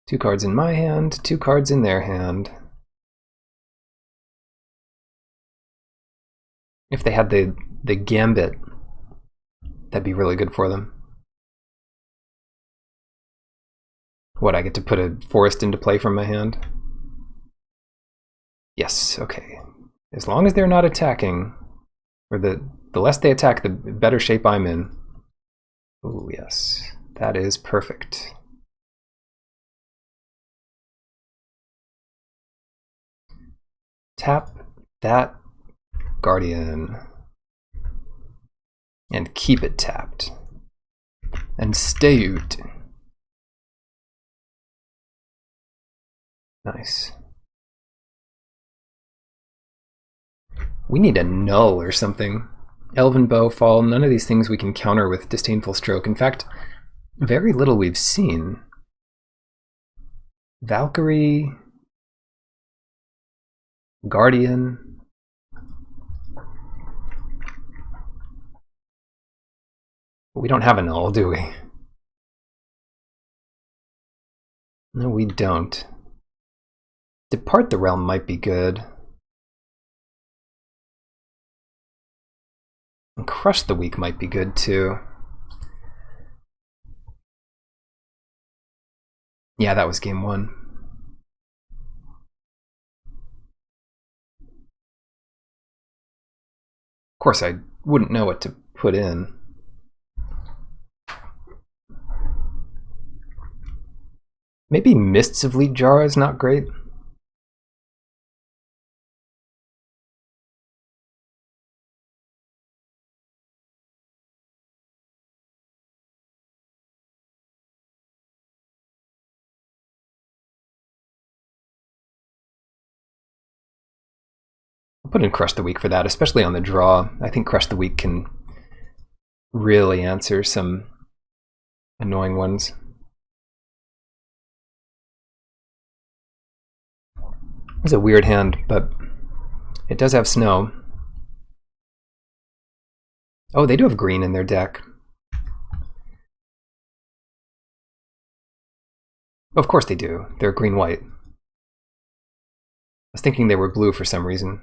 Speaker 1: Two cards in my hand, 2 cards in their hand. If they had the Gambit, that'd be really good for them. What, I get to put a forest into play from my hand? Yes, okay. As long as they're not attacking, or the less they attack, the better shape I'm in. Oh yes, that is perfect. Tap that Guardian and keep it tapped and stay out. Nice. We need a null or something. Elven Bow, Fall, none of these things we can counter with Disdainful Stroke. In fact, very little we've seen. Valkyrie, Guardian. We don't have a null, do we? No, we don't. Depart the Realm might be good. And Crush the Weak might be good too. Yeah, that was game 1. Of course, I wouldn't know what to put in. Maybe Mists of Leet Jar is not great. I'll put in Crush the Weak for that, especially on the draw. I think Crush the Weak can really answer some annoying ones. It's a weird hand, but it does have snow. Oh, they do have green in their deck. Of course they do. They're green-white. I was thinking they were blue for some reason.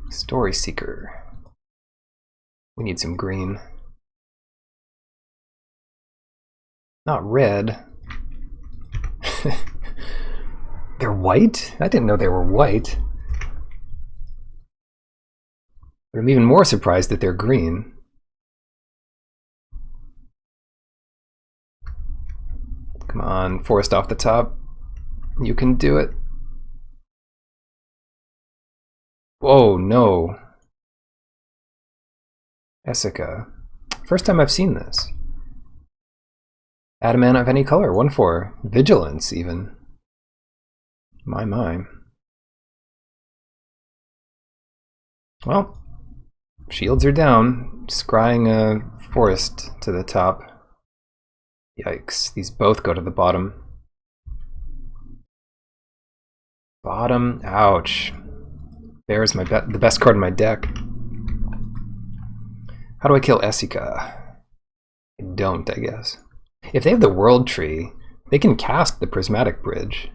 Speaker 1: Story Seeker. We need some green. Not red. They're white? I didn't know they were white. But I'm even more surprised that they're green. Come on, forest off the top. You can do it. Whoa, no. Essica. First time I've seen this. Add a mana of any color, 1/4. Vigilance, even. My. Well, shields are down. Scrying a forest to the top. Yikes, these both go to the bottom. Bottom. Ouch. Bear is the best card in my deck. How do I kill Esika? I don't, I guess. If they have the World Tree, they can cast the Prismatic Bridge.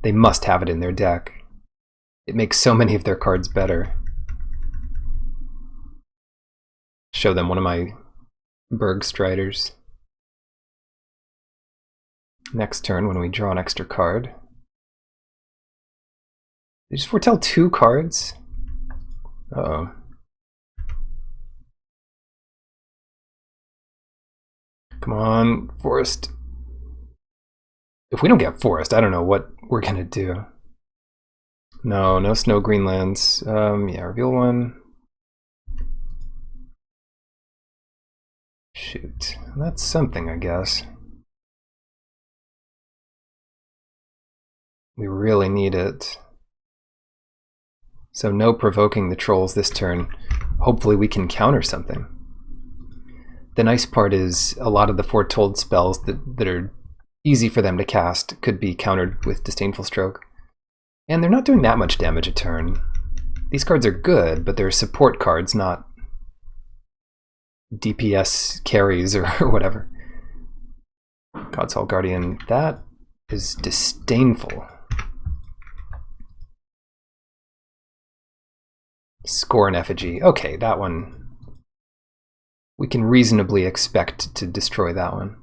Speaker 1: They must have it in their deck. It makes so many of their cards better. Show them one of my Berg Striders. Next turn, when we draw an extra card. They just foretell 2 cards? Uh-oh. Come on, Forest. If we don't get Forest, I don't know what we're gonna do. No, no Snow Greenlands. Yeah, reveal 1. Shoot, that's something, I guess. We really need it. So no provoking the trolls this turn. Hopefully we can counter something. The nice part is a lot of the foretold spells that are easy for them to cast could be countered with Disdainful Stroke. And they're not doing that much damage a turn. These cards are good, but they're support cards, not DPS carries or whatever. God's Hall Guardian, that is disdainful. Scorn Effigy. Okay, that one. We can reasonably expect to destroy that one.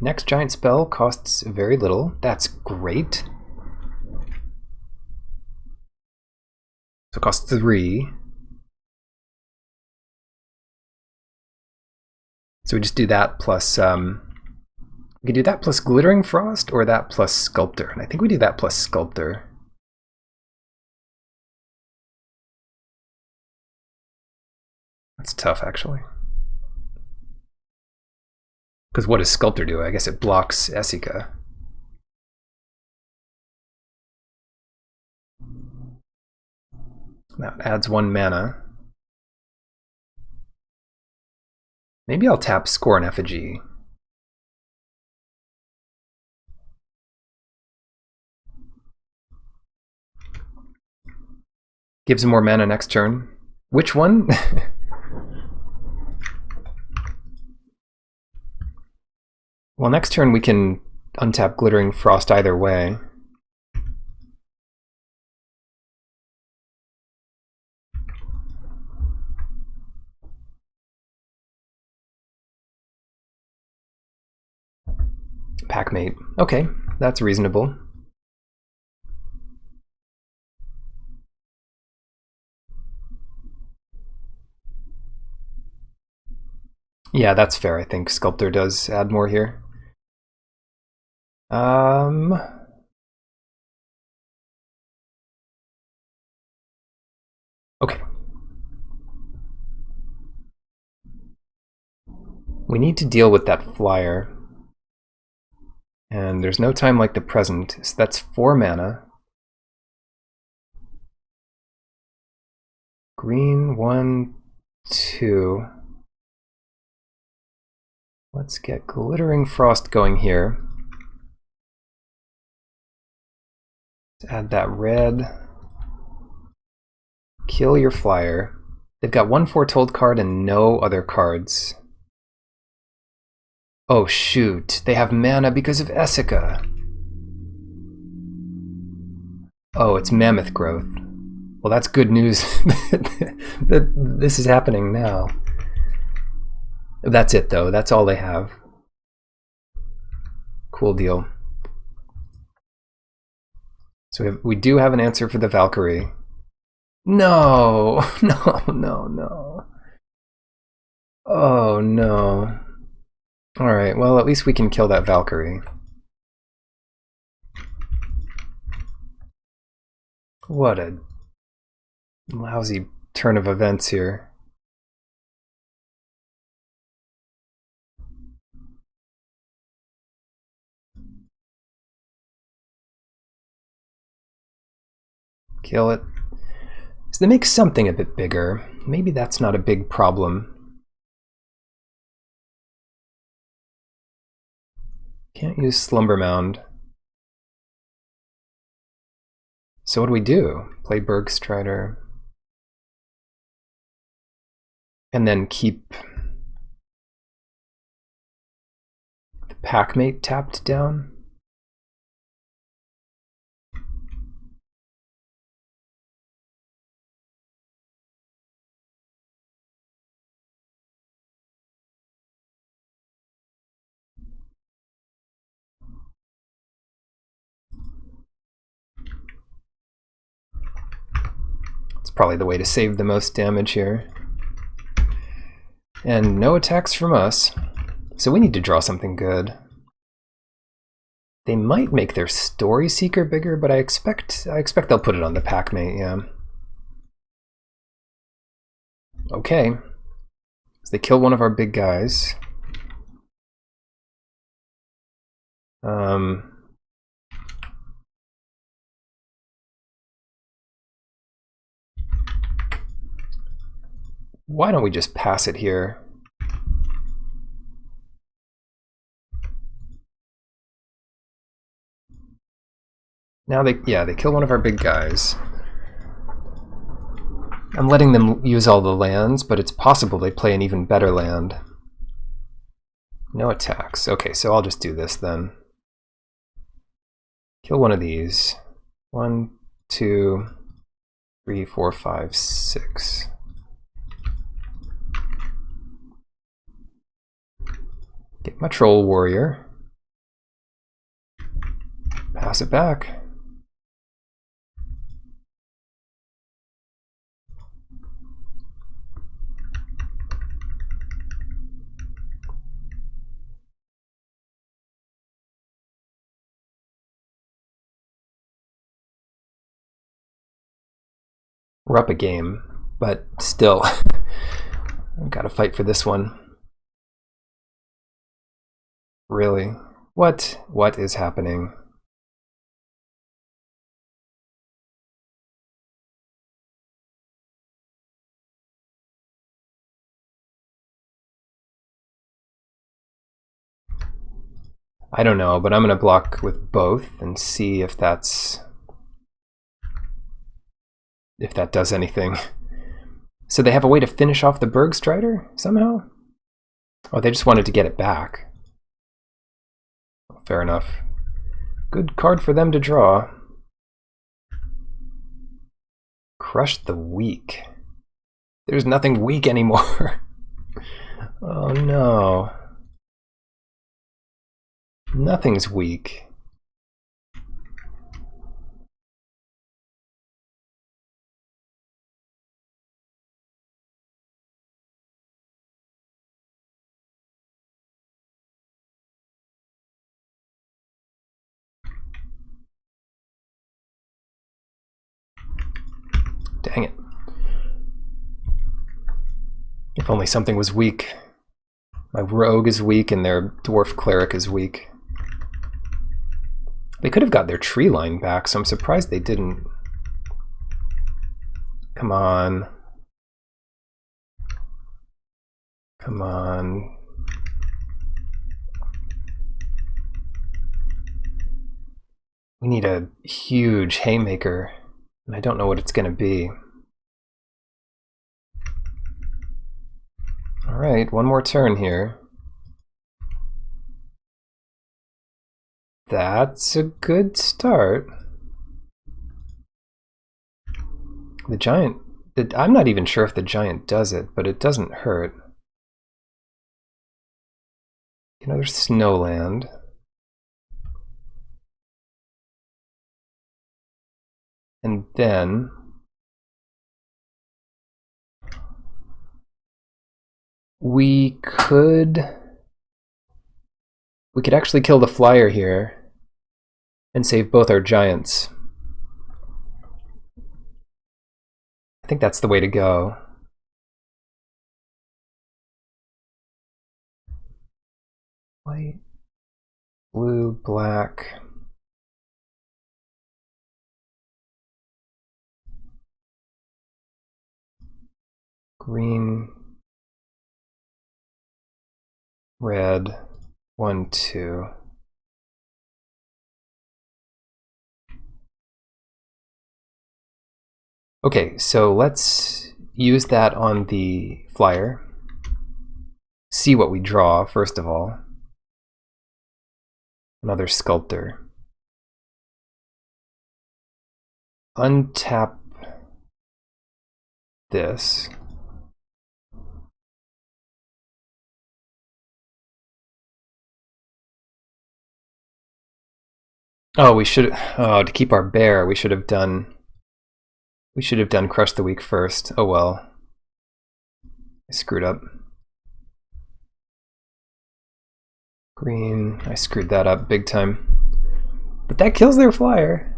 Speaker 1: Next giant spell costs very little. That's great. So it costs 3. So we just do that plus, we could do that plus Glittering Frost or that plus Sculptor. And I think we do that plus Sculptor. That's tough, actually. Because what does Sculptor do? I guess it blocks Esika. That adds 1 mana. Maybe I'll tap Scorn Effigy. Gives him more mana next turn. Which one? Well, next turn we can untap Glittering Frost either way. Packmate. Okay, that's reasonable. Yeah, that's fair. I think Sculptor does add more here. Okay. We need to deal with that flyer. And there's no time like the present, so that's 4 mana. Green, 1, 2. Let's get Glittering Frost going here. Let's add that red. Kill your flyer. They've got 1 foretold card and no other cards. Oh shoot, they have mana because of Esika. Oh, it's Mammoth Growth. Well, that's good news that this is happening now. That's it though, that's all they have. Cool deal. So we do have an answer for the Valkyrie. No, no. Oh no. Alright, well at least we can kill that Valkyrie. What a lousy turn of events here. Kill it. So they make something a bit bigger. Maybe that's not a big problem. Can't use Slumber Mound. So what do we do? Play Bergstrider. And then keep the Packmate tapped down. It's probably the way to save the most damage here. And no attacks from us. So we need to draw something good. They might make their Story Seeker bigger, but I expect they'll put it on the Packmate, yeah. Okay. So they kill one of our big guys. Why don't we just pass it here? Now they kill one of our big guys. I'm letting them use all the lands, but it's possible they play an even better land. No attacks. Okay, so I'll just do this then. Kill one of these. 1, 2, 3, 4, 5, 6. Get my Troll Warrior. Pass it back. We're up a game, but still, I've got to fight for this one. Really? What is happening? I don't know, but I'm going to block with both and see if that does anything. So they have a way to finish off the Bergstrider somehow? Oh, they just wanted to get it back. Fair enough. Good card for them to draw. Crush the weak. There's nothing weak anymore. Oh no. Nothing's weak. Dang it. If only something was weak. My rogue is weak and their dwarf cleric is weak. They could have got their tree line back, so I'm surprised they didn't. Come on. Come on. We need a huge haymaker, and I don't know what it's going to be. Alright, one more turn here. That's a good start. The giant... I'm not even sure if the giant does it, but it doesn't hurt. Another snowland. And then... we could actually kill the flyer here and save both our giants. I think that's the way to go. White, blue, black. Green, red, 1, 2. Okay, so let's use that on the flyer. See what we draw, first of all. Another sculptor. Untap this. Oh, we should. Oh, to keep our bear, we should have done. We should have done Crush the Weak first. Oh well. I screwed up. Green. I screwed that up big time. But that kills their flyer.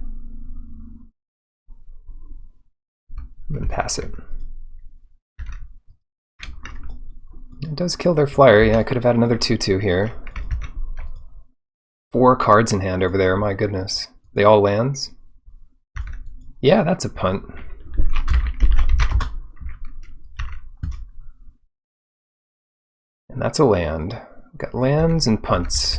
Speaker 1: I'm gonna pass it. It does kill their flyer. Yeah, I could have had another 2/2 here. 4 cards in hand over there. My goodness. They all lands? Yeah, that's a punt. And that's a land. We've got lands and punts.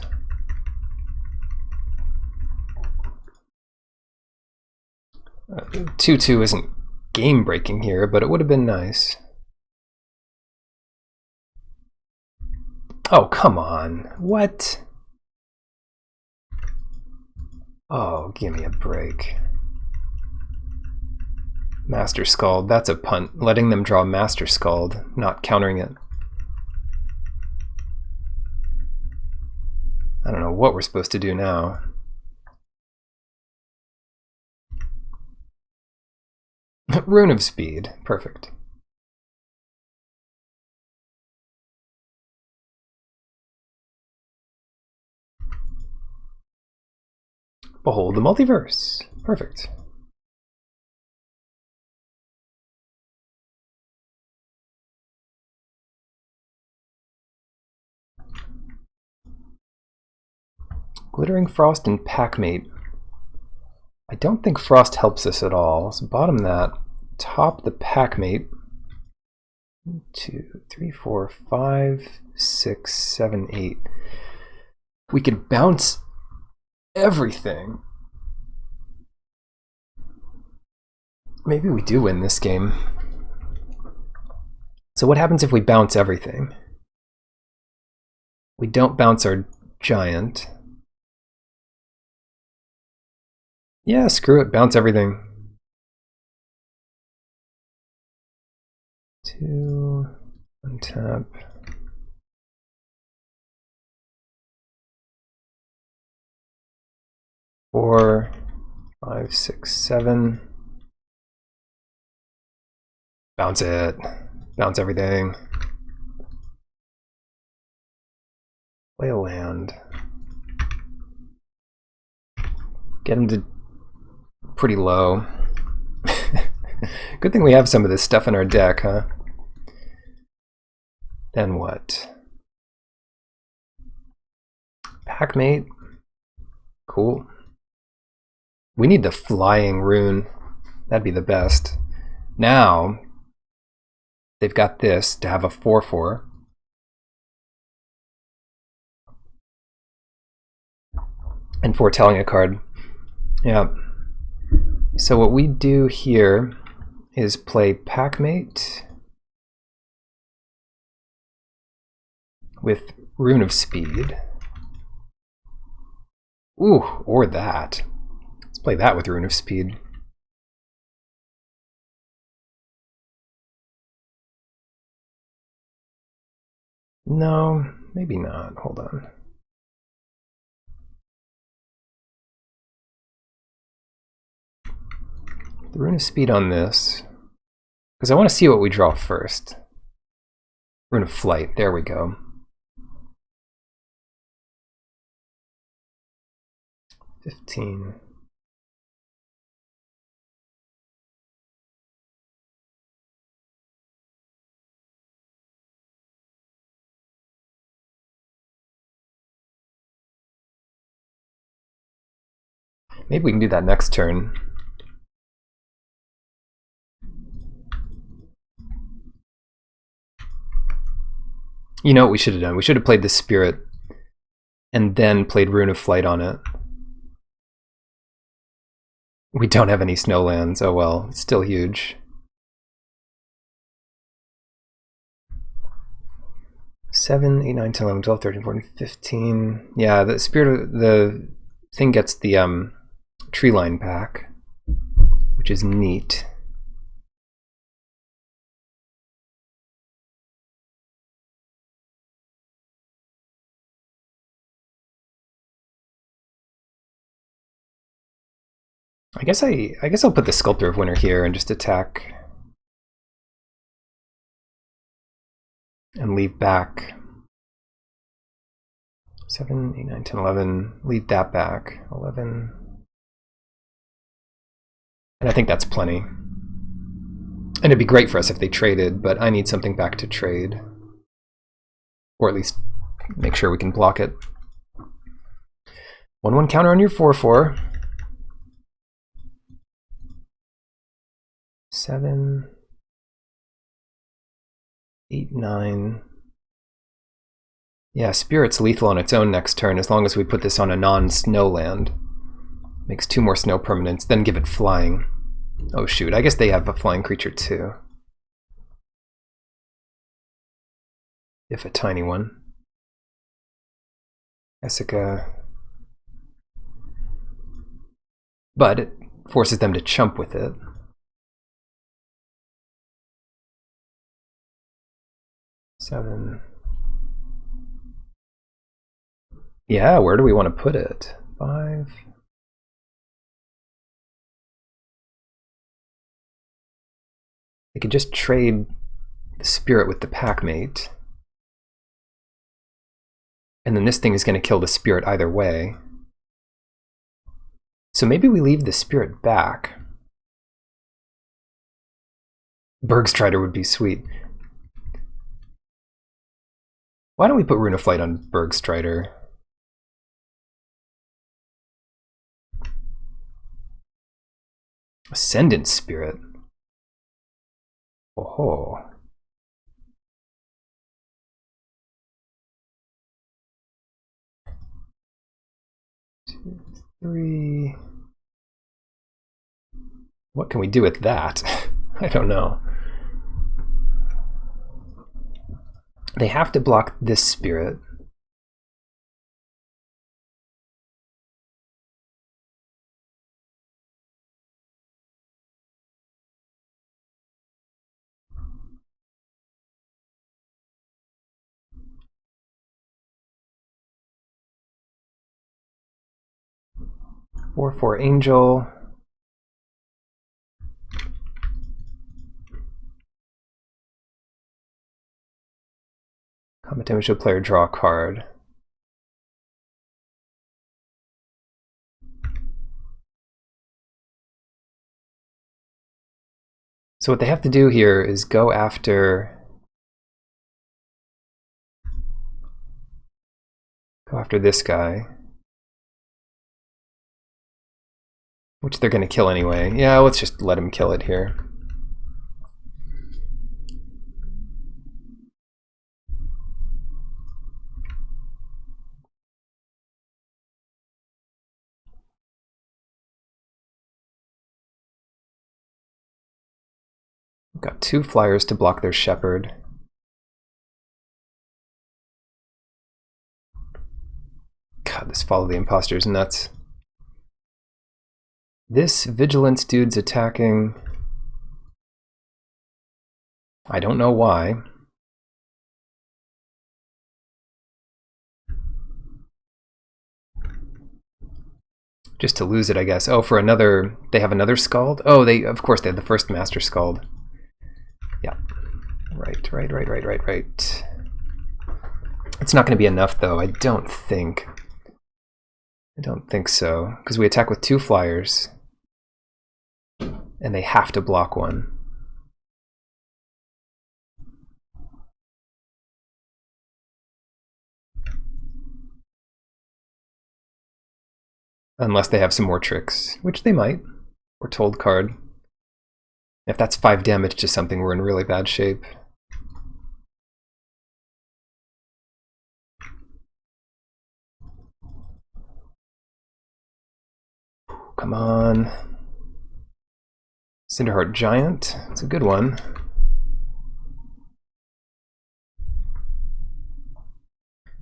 Speaker 1: Uh, 2/2 isn't game breaking here, but it would have been nice. Oh, come on. What? Oh, give me a break. Master Scald. That's a punt. Letting them draw Master Scald, not countering it. I don't know what we're supposed to do now. Rune of Speed. Perfect. Behold the multiverse. Perfect. Glittering Frost and Packmate. I don't think Frost helps us at all. Let's bottom that. Top the Packmate. 1, 2, 3, 4, 5, 6, 7, 8. We could bounce everything. Maybe we do win this game. So what happens if we bounce everything? We don't bounce our giant. Yeah, screw it. Bounce everything. 2, untap. 4, 5, 6, 7. Bounce it. Bounce everything. Play a land. Get him to pretty low. Good thing we have some of this stuff in our deck, huh? Then what? Packmate. Cool. We need the flying rune. That'd be the best. Now, they've got this to have a 4/4. And foretelling a card. Yeah. So what we do here is play Packmate with Rune of Speed. Ooh, or that. Let's play that with Rune of Speed. No, maybe not. Hold on. The Rune of Speed on this, because I want to see what we draw first. Rune of Flight, there we go. $15. Maybe we can do that next turn. You know what we should have done? We should have played the Spirit and then played Rune of Flight on it. We don't have any snowlands. Oh well, it's still huge. 7, 8, 9, 10, 11, 12, 13, 14, 15. Yeah, the spirit of the thing gets the tree line pack, which is neat. I guess I'll put the Sculptor of Winter here and just attack and leave back 7, 8, 9, 10, 11. Leave that back 11, and I think that's plenty. And it'd be great for us if they traded, but I need something back to trade, or at least make sure we can block it. 1/1 counter on your 4/4. 7, 8, 9. Yeah, Spirit's lethal on its own next turn as long as we put this on a non-snow land. Makes 2 more snow permanents, then give it flying. Oh shoot, I guess they have a flying creature too. If a tiny one. Jessica. But it forces them to chump with it. Seven. Yeah, where do we want to put it? 5. They could just trade the spirit with the packmate. And then this thing is going to kill the spirit either way. So maybe we leave the spirit back. Bergstrider would be sweet. Why don't we put Rune of Flight on Bergstrider? Ascendant Spirit. Oh. 2, 3. What can we do with that? I don't know. They have to block this spirit. For Angel. Combat damage to a player, draw a card. So what they have to do here is go after this guy, which they're going to kill anyway. Yeah, let's just let him kill it here. We've got 2 flyers to block their shepherd. God, this Follow the Imposter is nuts. This Vigilance dude's attacking. I don't know why. Just to lose it, I guess. Oh, for another... They have another Scald? Oh, of course, they have the first Master Scald. Yeah. Right. It's not going to be enough, though, I don't think. I don't think so, because we attack with 2 flyers, and they have to block one. Unless they have some more tricks, which they might. Or Told card. If that's 5 damage to something, we're in really bad shape. Come on. Cinderheart Giant, it's a good one.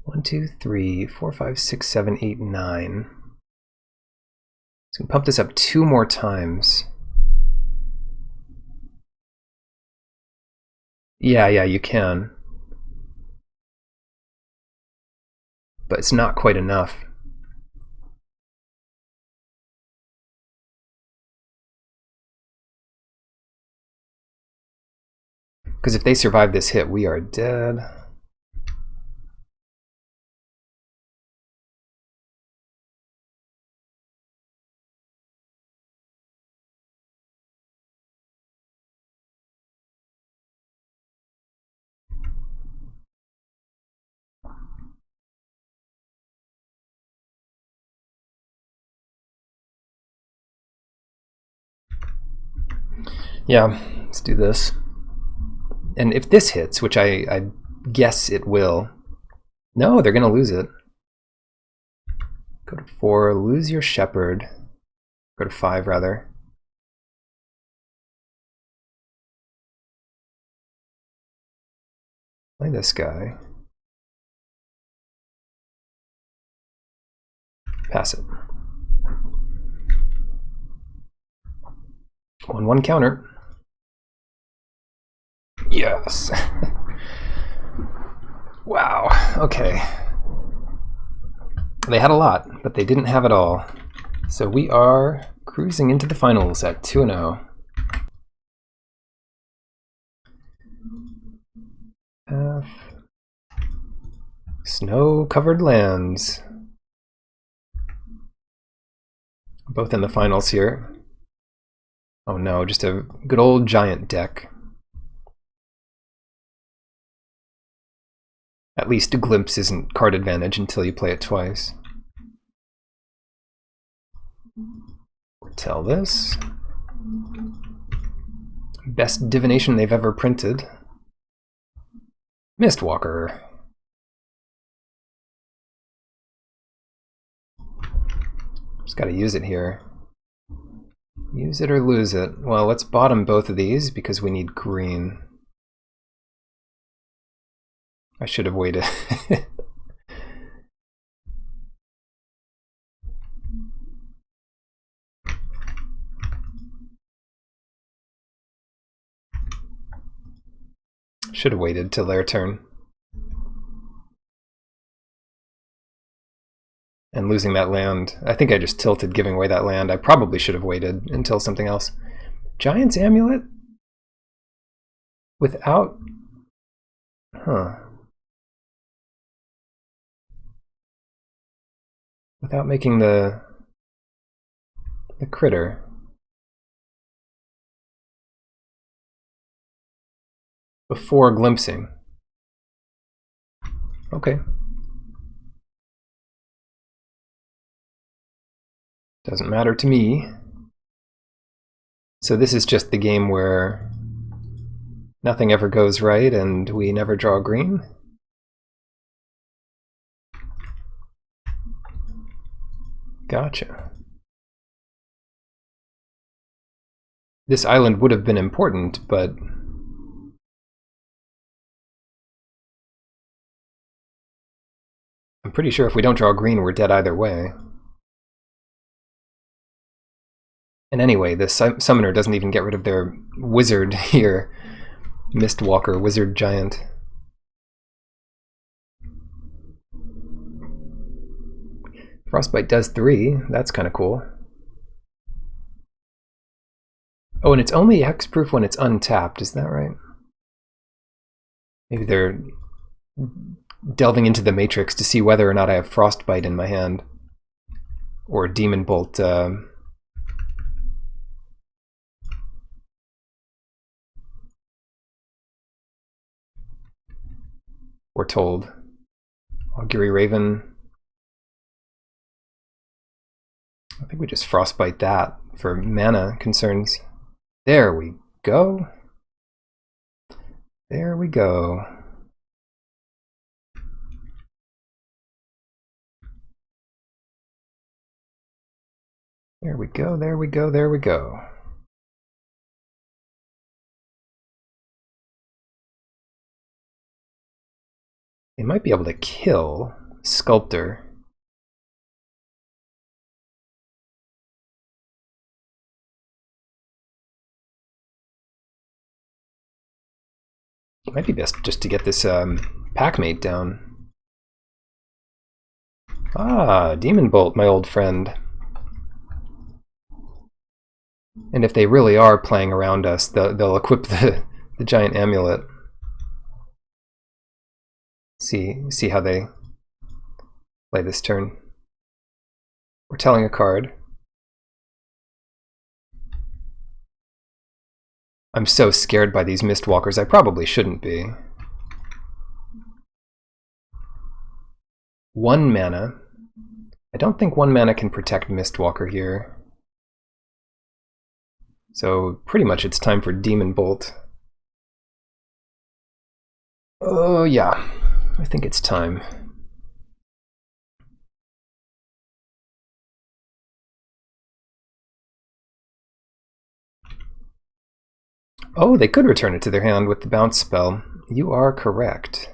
Speaker 1: One, two, three, four, five, six, seven, eight, nine. So we can pump this up 2 more times. Yeah, you can. But it's not quite enough. Because if they survive this hit, we are dead. Yeah, let's do this. And if this hits, which I guess it will, no, they're going to lose it. Go to 4, lose your shepherd. Go to 5, rather. Play this guy. Pass it. 1/1 counter. Yes. Wow. Okay. They had a lot, but they didn't have it all. So we are cruising into the finals at 2-0. Snow-covered lands. Both in the finals here. Oh no, just a good old giant deck. At least a glimpse isn't card advantage until you play it twice. Tell this. Best divination they've ever printed. Mistwalker. Just gotta use it here. Use it or lose it. Well, let's bottom both of these because we need green. I should have waited. Should have waited till their turn. And losing that land. I think I just tilted giving away that land. I probably should have waited until something else. Giant's Amulet? Without... Huh. Without making the critter. Before glimpsing. Okay. Doesn't matter to me. So this is just the game where nothing ever goes right and we never draw green? Gotcha. This island would have been important, but I'm pretty sure if we don't draw green, we're dead either way. And anyway, the summoner doesn't even get rid of their wizard here. Mistwalker, wizard giant. Frostbite does 3. That's kind of cool. Oh, and it's only hexproof when it's untapped. Is that right? Maybe they're delving into the matrix to see whether or not I have Frostbite in my hand. Or Demon Bolt. We're told. Augury Raven. I think we just Frostbite that for mana concerns. There we go. There we go. There we go, there we go, there we go. They might be able to kill Sculptor. It might be best just to get this packmate down. Ah, Demon Bolt, my old friend. And if they really are playing around us, they'll equip the giant amulet. See how they play this turn. We're telling a card. I'm so scared by these Mistwalkers, I probably shouldn't be. 1 mana. I don't think 1 mana can protect Mistwalker here. So pretty much it's time for Demon Bolt. Oh yeah, I think it's time. Oh, they could return it to their hand with the bounce spell. You are correct.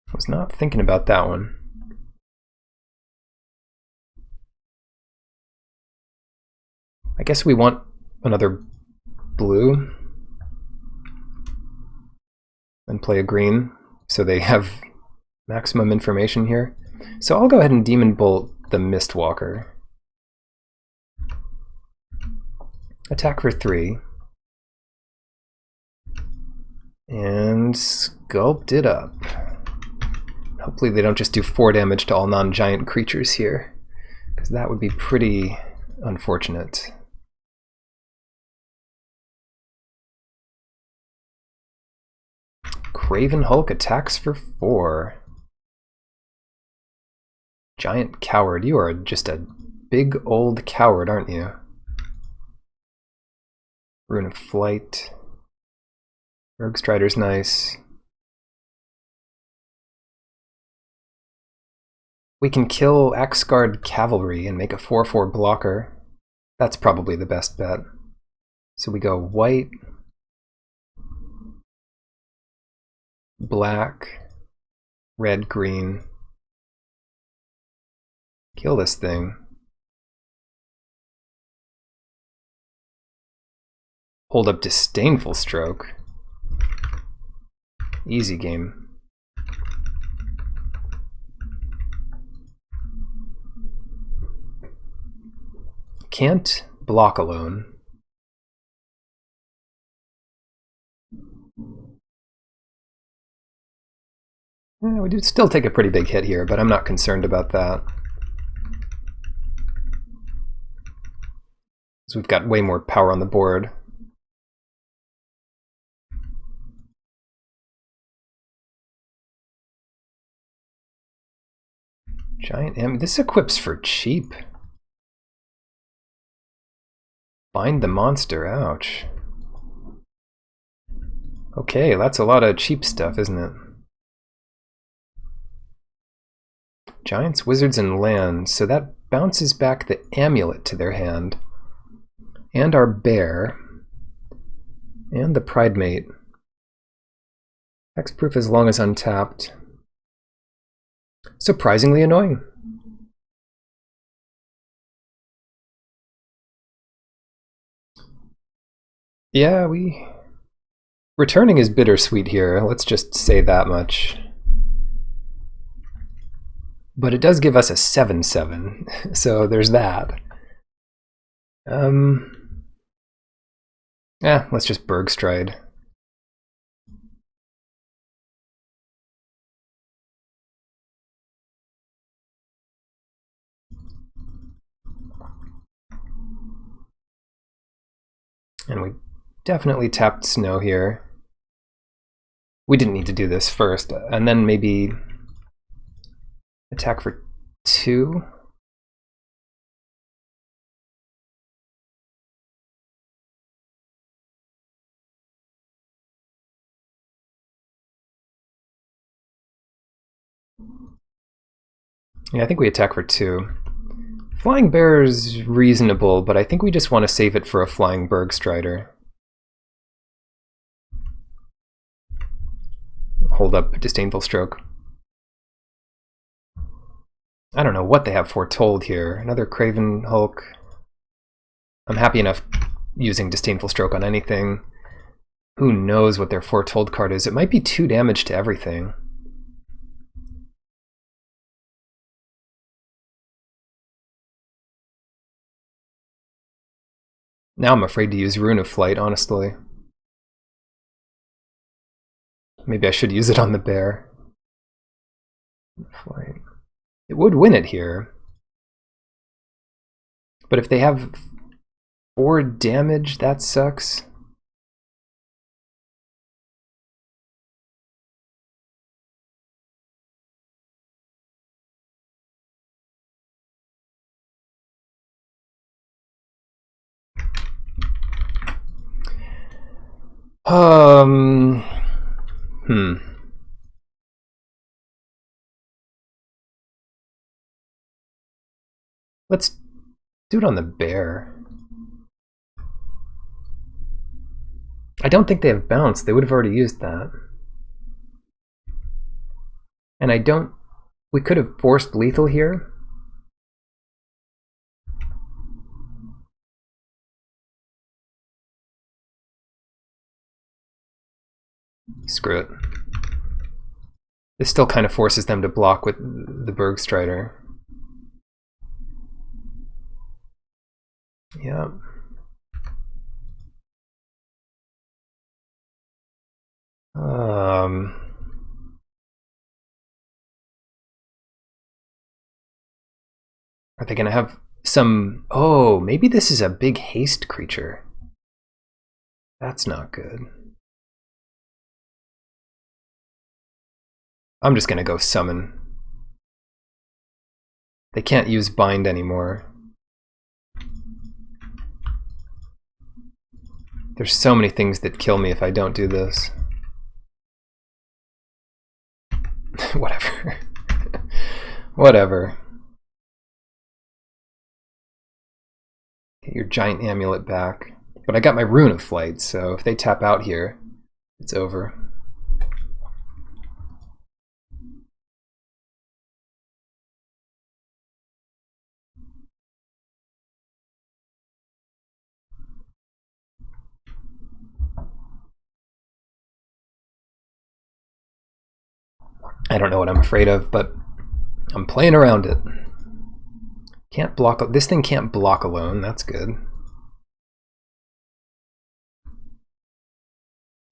Speaker 1: I was not thinking about that one. I guess we want another blue and play a green so they have maximum information here. So I'll go ahead and Demon Bolt the Mistwalker. Attack for 3. And sculpt it up. Hopefully they don't just do 4 damage to all non-giant creatures here, because that would be pretty unfortunate. Craven Hulk attacks for 4. Giant Coward, you are just a big old coward, aren't you? Rune of Flight. Rogue Strider's nice. We can kill Axguard Cavalry and make a 4/4 blocker. That's probably the best bet. So we go white, black, red, green. Kill this thing. Hold up Disdainful Stroke. Easy game. Can't block alone. Yeah, we do still take a pretty big hit here, but I'm not concerned about that. So we've got way more power on the board. Giant M. This equips for cheap. Bind the monster. Ouch. Okay, that's a lot of cheap stuff, isn't it? Giants, Wizards, and Lands. So that bounces back the amulet to their hand. And our bear. And the Pridemate. Hexproof as long as untapped. Surprisingly annoying. Yeah, returning is bittersweet here, let's just say that much. But it does give us a 7/7, so there's that. Let's just Bergstride. And we definitely tapped Snow here. We didn't need to do this first, and then maybe attack for 2. Yeah, I think we attack for 2. Flying Bear is reasonable, but I think we just want to save it for a Flying Bergstrider. Hold up Disdainful Stroke. I don't know what they have foretold here. Another Craven Hulk. I'm happy enough using Disdainful Stroke on anything. Who knows what their foretold card is? It might be 2 damage to everything. Now I'm afraid to use Rune of Flight, honestly. Maybe I should use it on the bear. Flight. It would win it here. But if they have 4 damage, that sucks. Let's do it on the bear. I don't think they have bounce. They would have already used that. And I don't... We could have forced lethal here. Screw it. This still kind of forces them to block with the Bergstrider. Yeah. Are they going to have some... Oh, maybe this is a big haste creature. That's not good. I'm just going to go summon. They can't use bind anymore. There's so many things that kill me if I don't do this. Whatever. Whatever. Get your giant amulet back. But I got my Rune of Flight, so if they tap out here, it's over. I don't know what I'm afraid of, but I'm playing around it. Can't block. This thing can't block alone. That's good.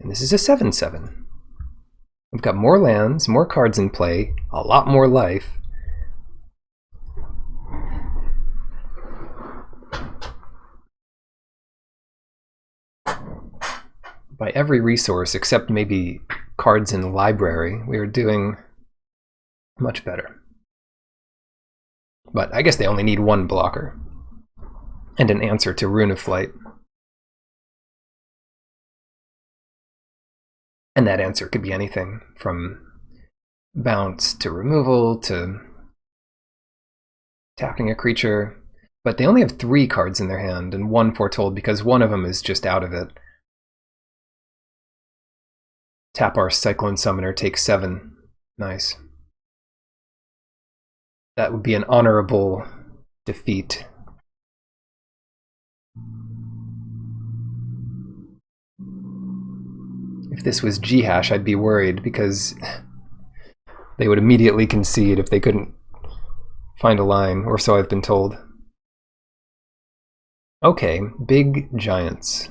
Speaker 1: And this is a 7/7. We've got more lands, more cards in play, a lot more life. By every resource, except maybe cards in the library, we are doing much better. But I guess they only need 1 blocker and an answer to Rune of Flight. And that answer could be anything from bounce to removal to tapping a creature. But they only have 3 cards in their hand and 1 foretold because one of them is just out of it. Tap our Cyclone Summoner, take 7. Nice. That would be an honorable defeat. If this was G-Hash, I'd be worried because they would immediately concede if they couldn't find a line, or so I've been told. Okay, big giants.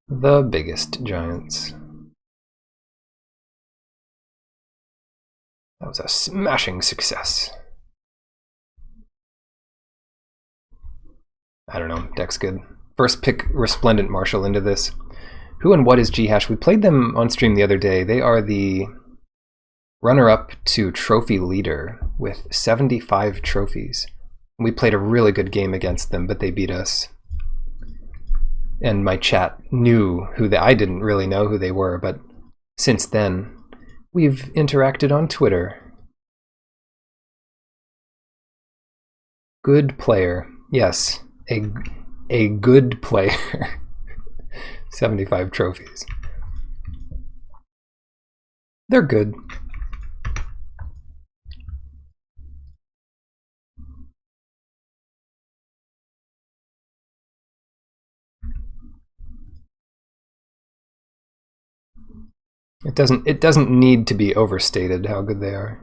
Speaker 1: The biggest giants. That was a smashing success. I don't know, deck's good. First pick Resplendent Marshal into this. Who and what is G-Hash? We played them on stream the other day. They are the runner-up to Trophy Leader with 75 trophies. We played a really good game against them, but they beat us. And my chat knew who I didn't really know who they were, but since then, we've interacted on Twitter. Good player. Yes, a good player. 75 trophies. They're good. It doesn't need to be overstated how good they are.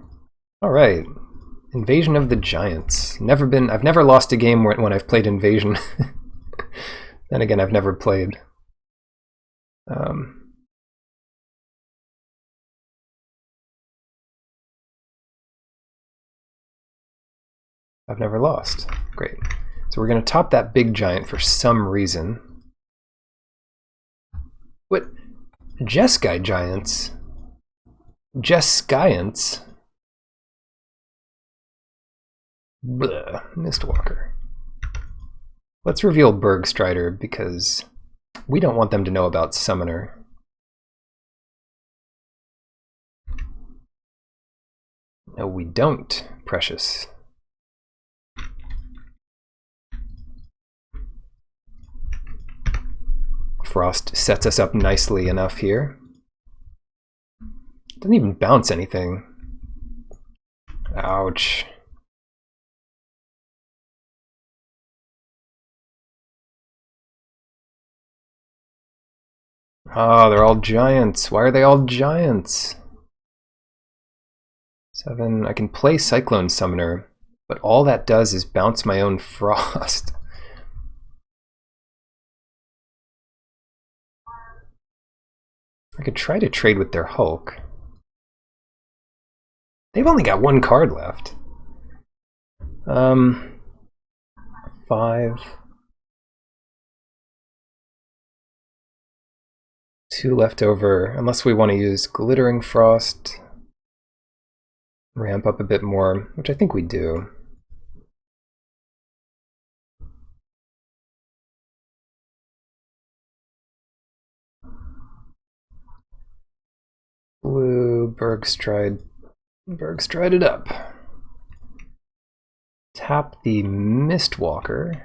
Speaker 1: All right. Invasion of the Giants. I've never lost a game when I've played Invasion. Then again, I've never played. I've never lost. Great. So we're going to top that big giant for some reason. What? Jeskai Giants? Jeskyants? Bleh. Mistwalker. Let's reveal Bergstrider because we don't want them to know about Summoner. No, we don't, precious. Frost sets us up nicely enough here. Doesn't even bounce anything. Ouch. Oh, they're all giants. Why are they all giants? 7. I can play Cyclone Summoner, but all that does is bounce my own Frost. I could try to trade with their Hulk. They've only got 1 card left. 5. 2 left over, unless we want to use Glittering Frost. Ramp up a bit more, which I think we do. Blue, Bergstride it up. Tap the Mistwalker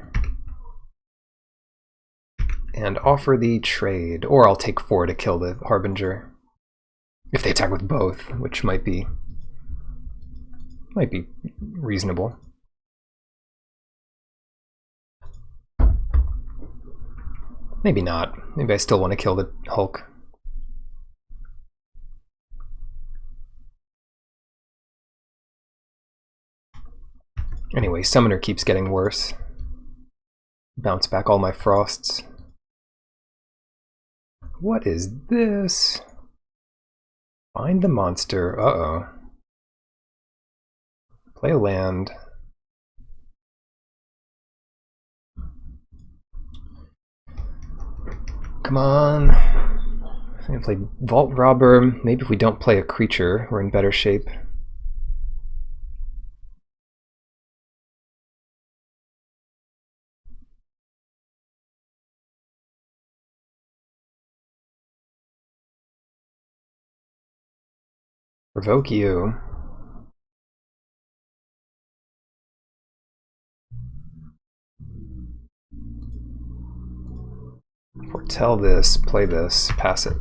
Speaker 1: and offer the trade, or I'll take 4 to kill the Harbinger. If they attack with both, which might be reasonable. Maybe not. Maybe I still want to kill the Hulk. Anyway, Summoner keeps getting worse. Bounce back all my Frosts. What is this? Find the monster. Uh-oh. Play a land. Come on. I'm gonna play Vault Robber. Maybe if we don't play a creature, we're in better shape. Provoke you. Foretell this, play this, pass it.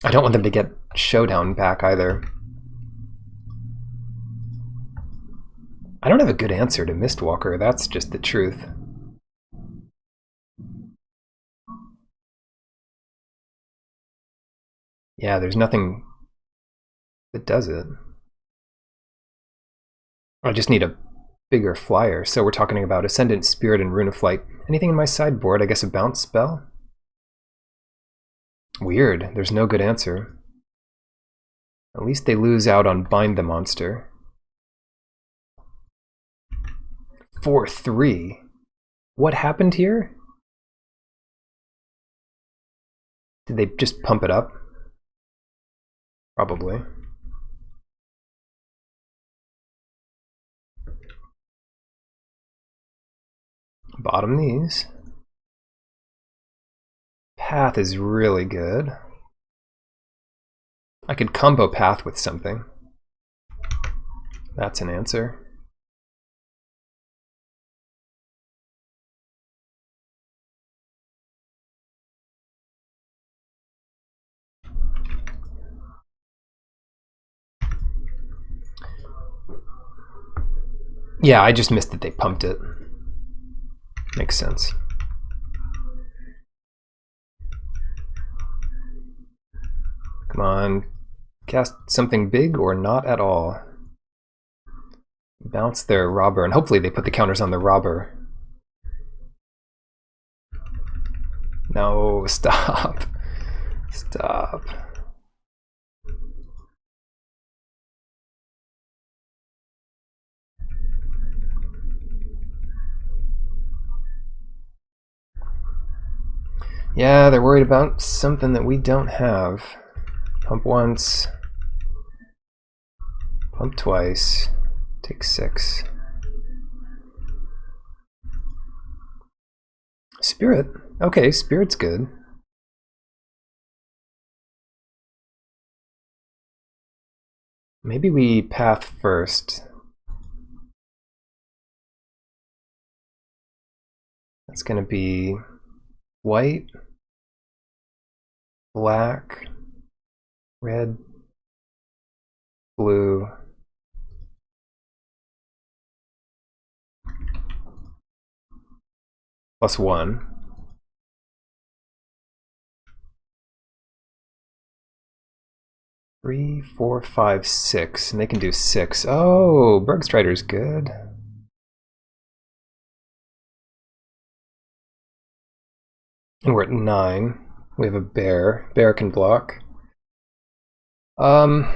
Speaker 1: I don't want them to get Showdown back either. I don't have a good answer to Mistwalker, that's just the truth. Yeah, there's nothing that does it. I just need a bigger flyer, so we're talking about Ascendant Spirit and Rune of Flight. Anything in my sideboard? I guess a bounce spell? Weird, there's no good answer. At least they lose out on Bind the Monster. 4-3. What happened here? Did they just pump it up? Probably. Bottom these. Path is really good. I could combo Path with something. That's an answer. Yeah, I just missed that they pumped it. Makes sense. Come on. Cast something big or not at all. Bounce their robber, and hopefully they put the counters on the robber. No, stop. Stop. Yeah, they're worried about something that we don't have. Pump once. Pump twice. Take 6. Spirit? Okay, Spirit's good. Maybe we path first. That's gonna be white, black, red, blue, +1. Three, 4, 5, 6, and they can do 6. Oh, Bergstrider's good. And we're at 9. We have a bear. Bear can block. I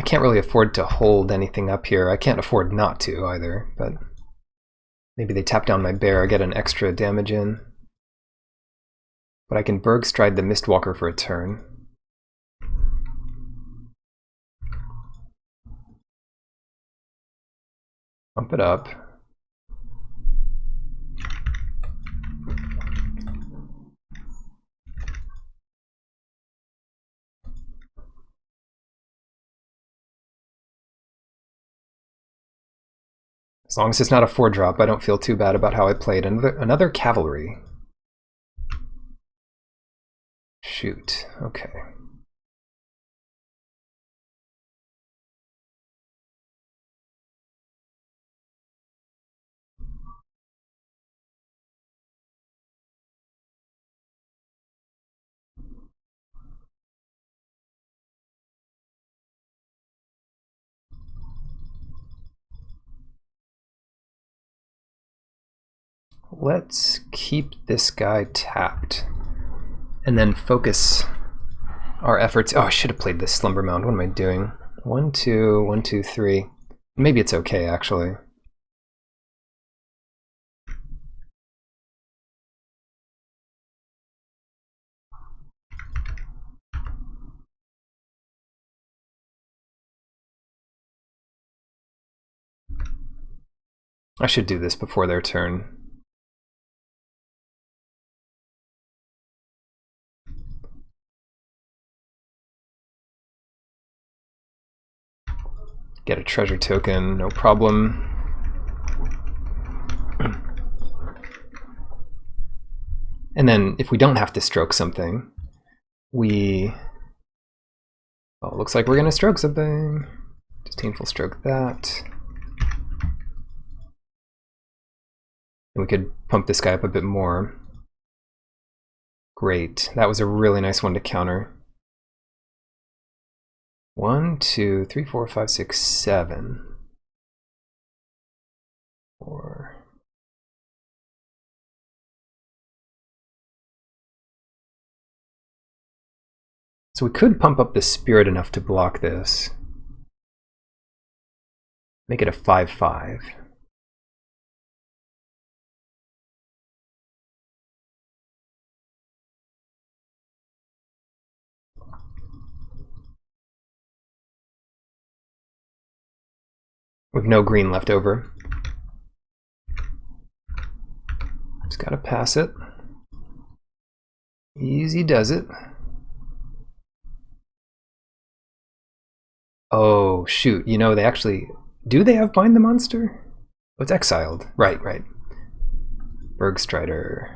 Speaker 1: can't really afford to hold anything up here. I can't afford not to either, but maybe they tap down my bear, I get an extra damage in. But I can Bergstride the Mistwalker for a turn. Pump it up. As long as it's not a 4-drop, I don't feel too bad about how I played. Another cavalry. Shoot, okay. Let's keep this guy tapped and then focus our efforts. Oh, I should have played this Slumber Mound. What am I doing? 1, 2, 1, 2, 3. Maybe it's okay, actually. I should do this before their turn. Get a treasure token, no problem. And then if we don't have to stroke something, we... Oh, it looks like we're gonna stroke something. Disdainful stroke that. And we could pump this guy up a bit more. Great, that was a really nice one to counter. 1, 2, 3, 4, 5, 6, 7. 4. So we could pump up the Spirit enough to block this. Make it a 5-5. With no green left over. Just gotta pass it. Easy does it. Oh, shoot. You know, they actually... Do they have Bind the Monster? Oh, it's exiled. Right, right. Bergstrider.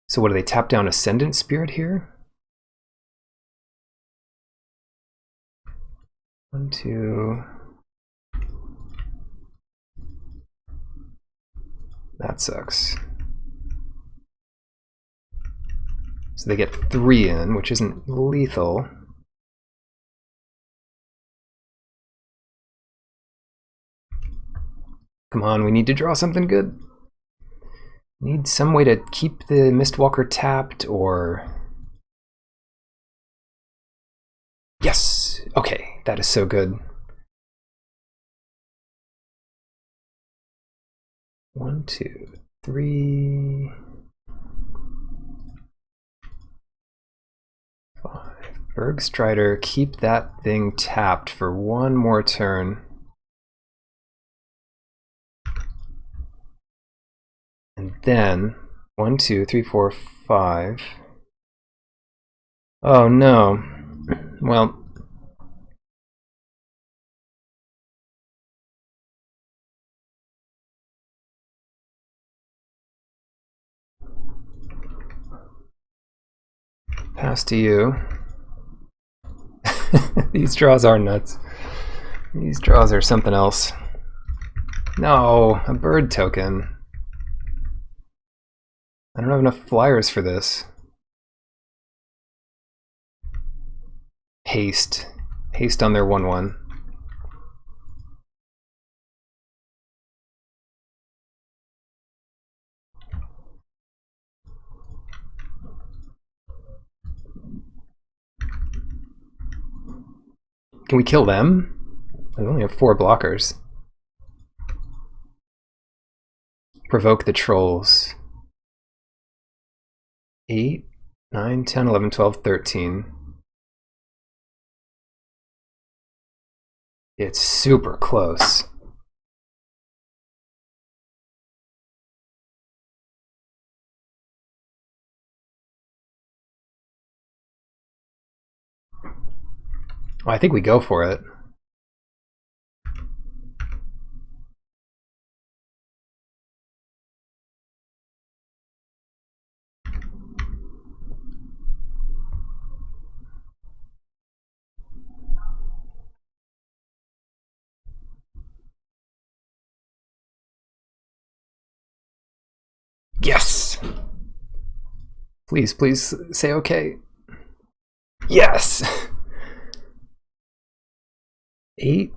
Speaker 1: So what, do they tap down Ascendant Spirit here? 1, 2... That sucks. So they get 3 in, which isn't lethal. Come on, we need to draw something good. Need some way to keep the Mistwalker tapped, or... Yes! Okay, that is so good. 1, 2, 3... 5. Bergstrider, keep that thing tapped for 1 more turn. And then 1, 2, 3, 4, 5. Oh no. Well, pass to you. These draws are nuts. These draws are something else. No, a bird token. I don't have enough flyers for this. Haste. Haste on their 1/1. Can we kill them? I only have 4 blockers. Provoke the trolls. 8, 9, 10, 11, 12, 13. It's super close. Well, I think we go for it. Yes! Please, please say okay. Yes! 8,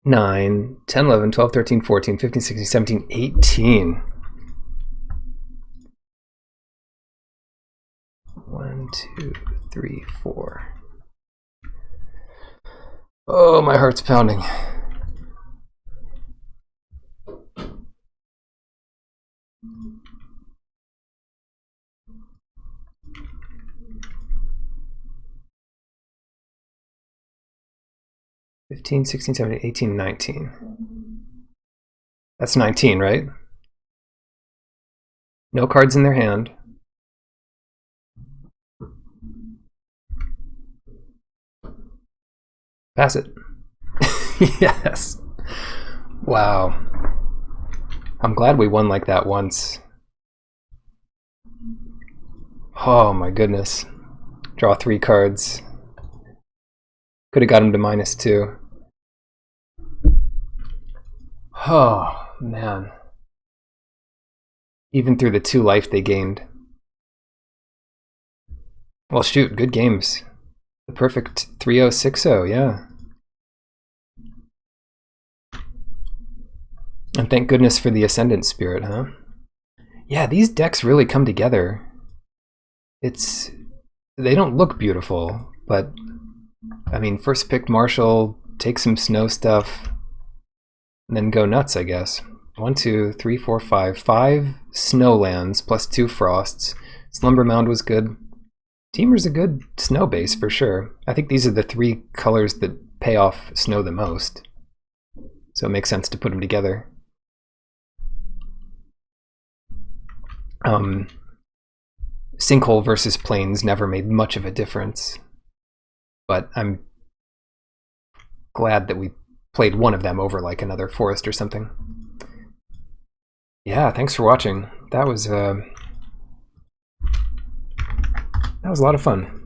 Speaker 1: 9, 10, 11, 12, 13, 14, 15, 16, 17, 18. 1, 2, 3, 4. Oh, my heart's pounding. $15, 16, 17, 18, 19. That's 19, right? No cards in their hand. Pass it. Yes. Wow. I'm glad we won like that once. Oh my goodness. Draw 3 cards. Could have got him to -2. Oh, man. Even through the 2 life they gained. Well, shoot, good games. The perfect 3-0, 6-0, yeah. And thank goodness for the Ascendant Spirit, huh? Yeah, these decks really come together. They don't look beautiful, but I mean, first pick Marshall, take some snow stuff, and then go nuts, I guess. 1, 2, 3, 4, 5. 5 snowlands plus 2 frosts. Slumber Mound was good. Teamer's a good snow base for sure. I think these are the 3 colors that pay off snow the most. So it makes sense to put them together. Sinkhole versus Plains never made much of a difference. But I'm glad that we played one of them over like another forest or something. Yeah, thanks for watching. That was a lot of fun.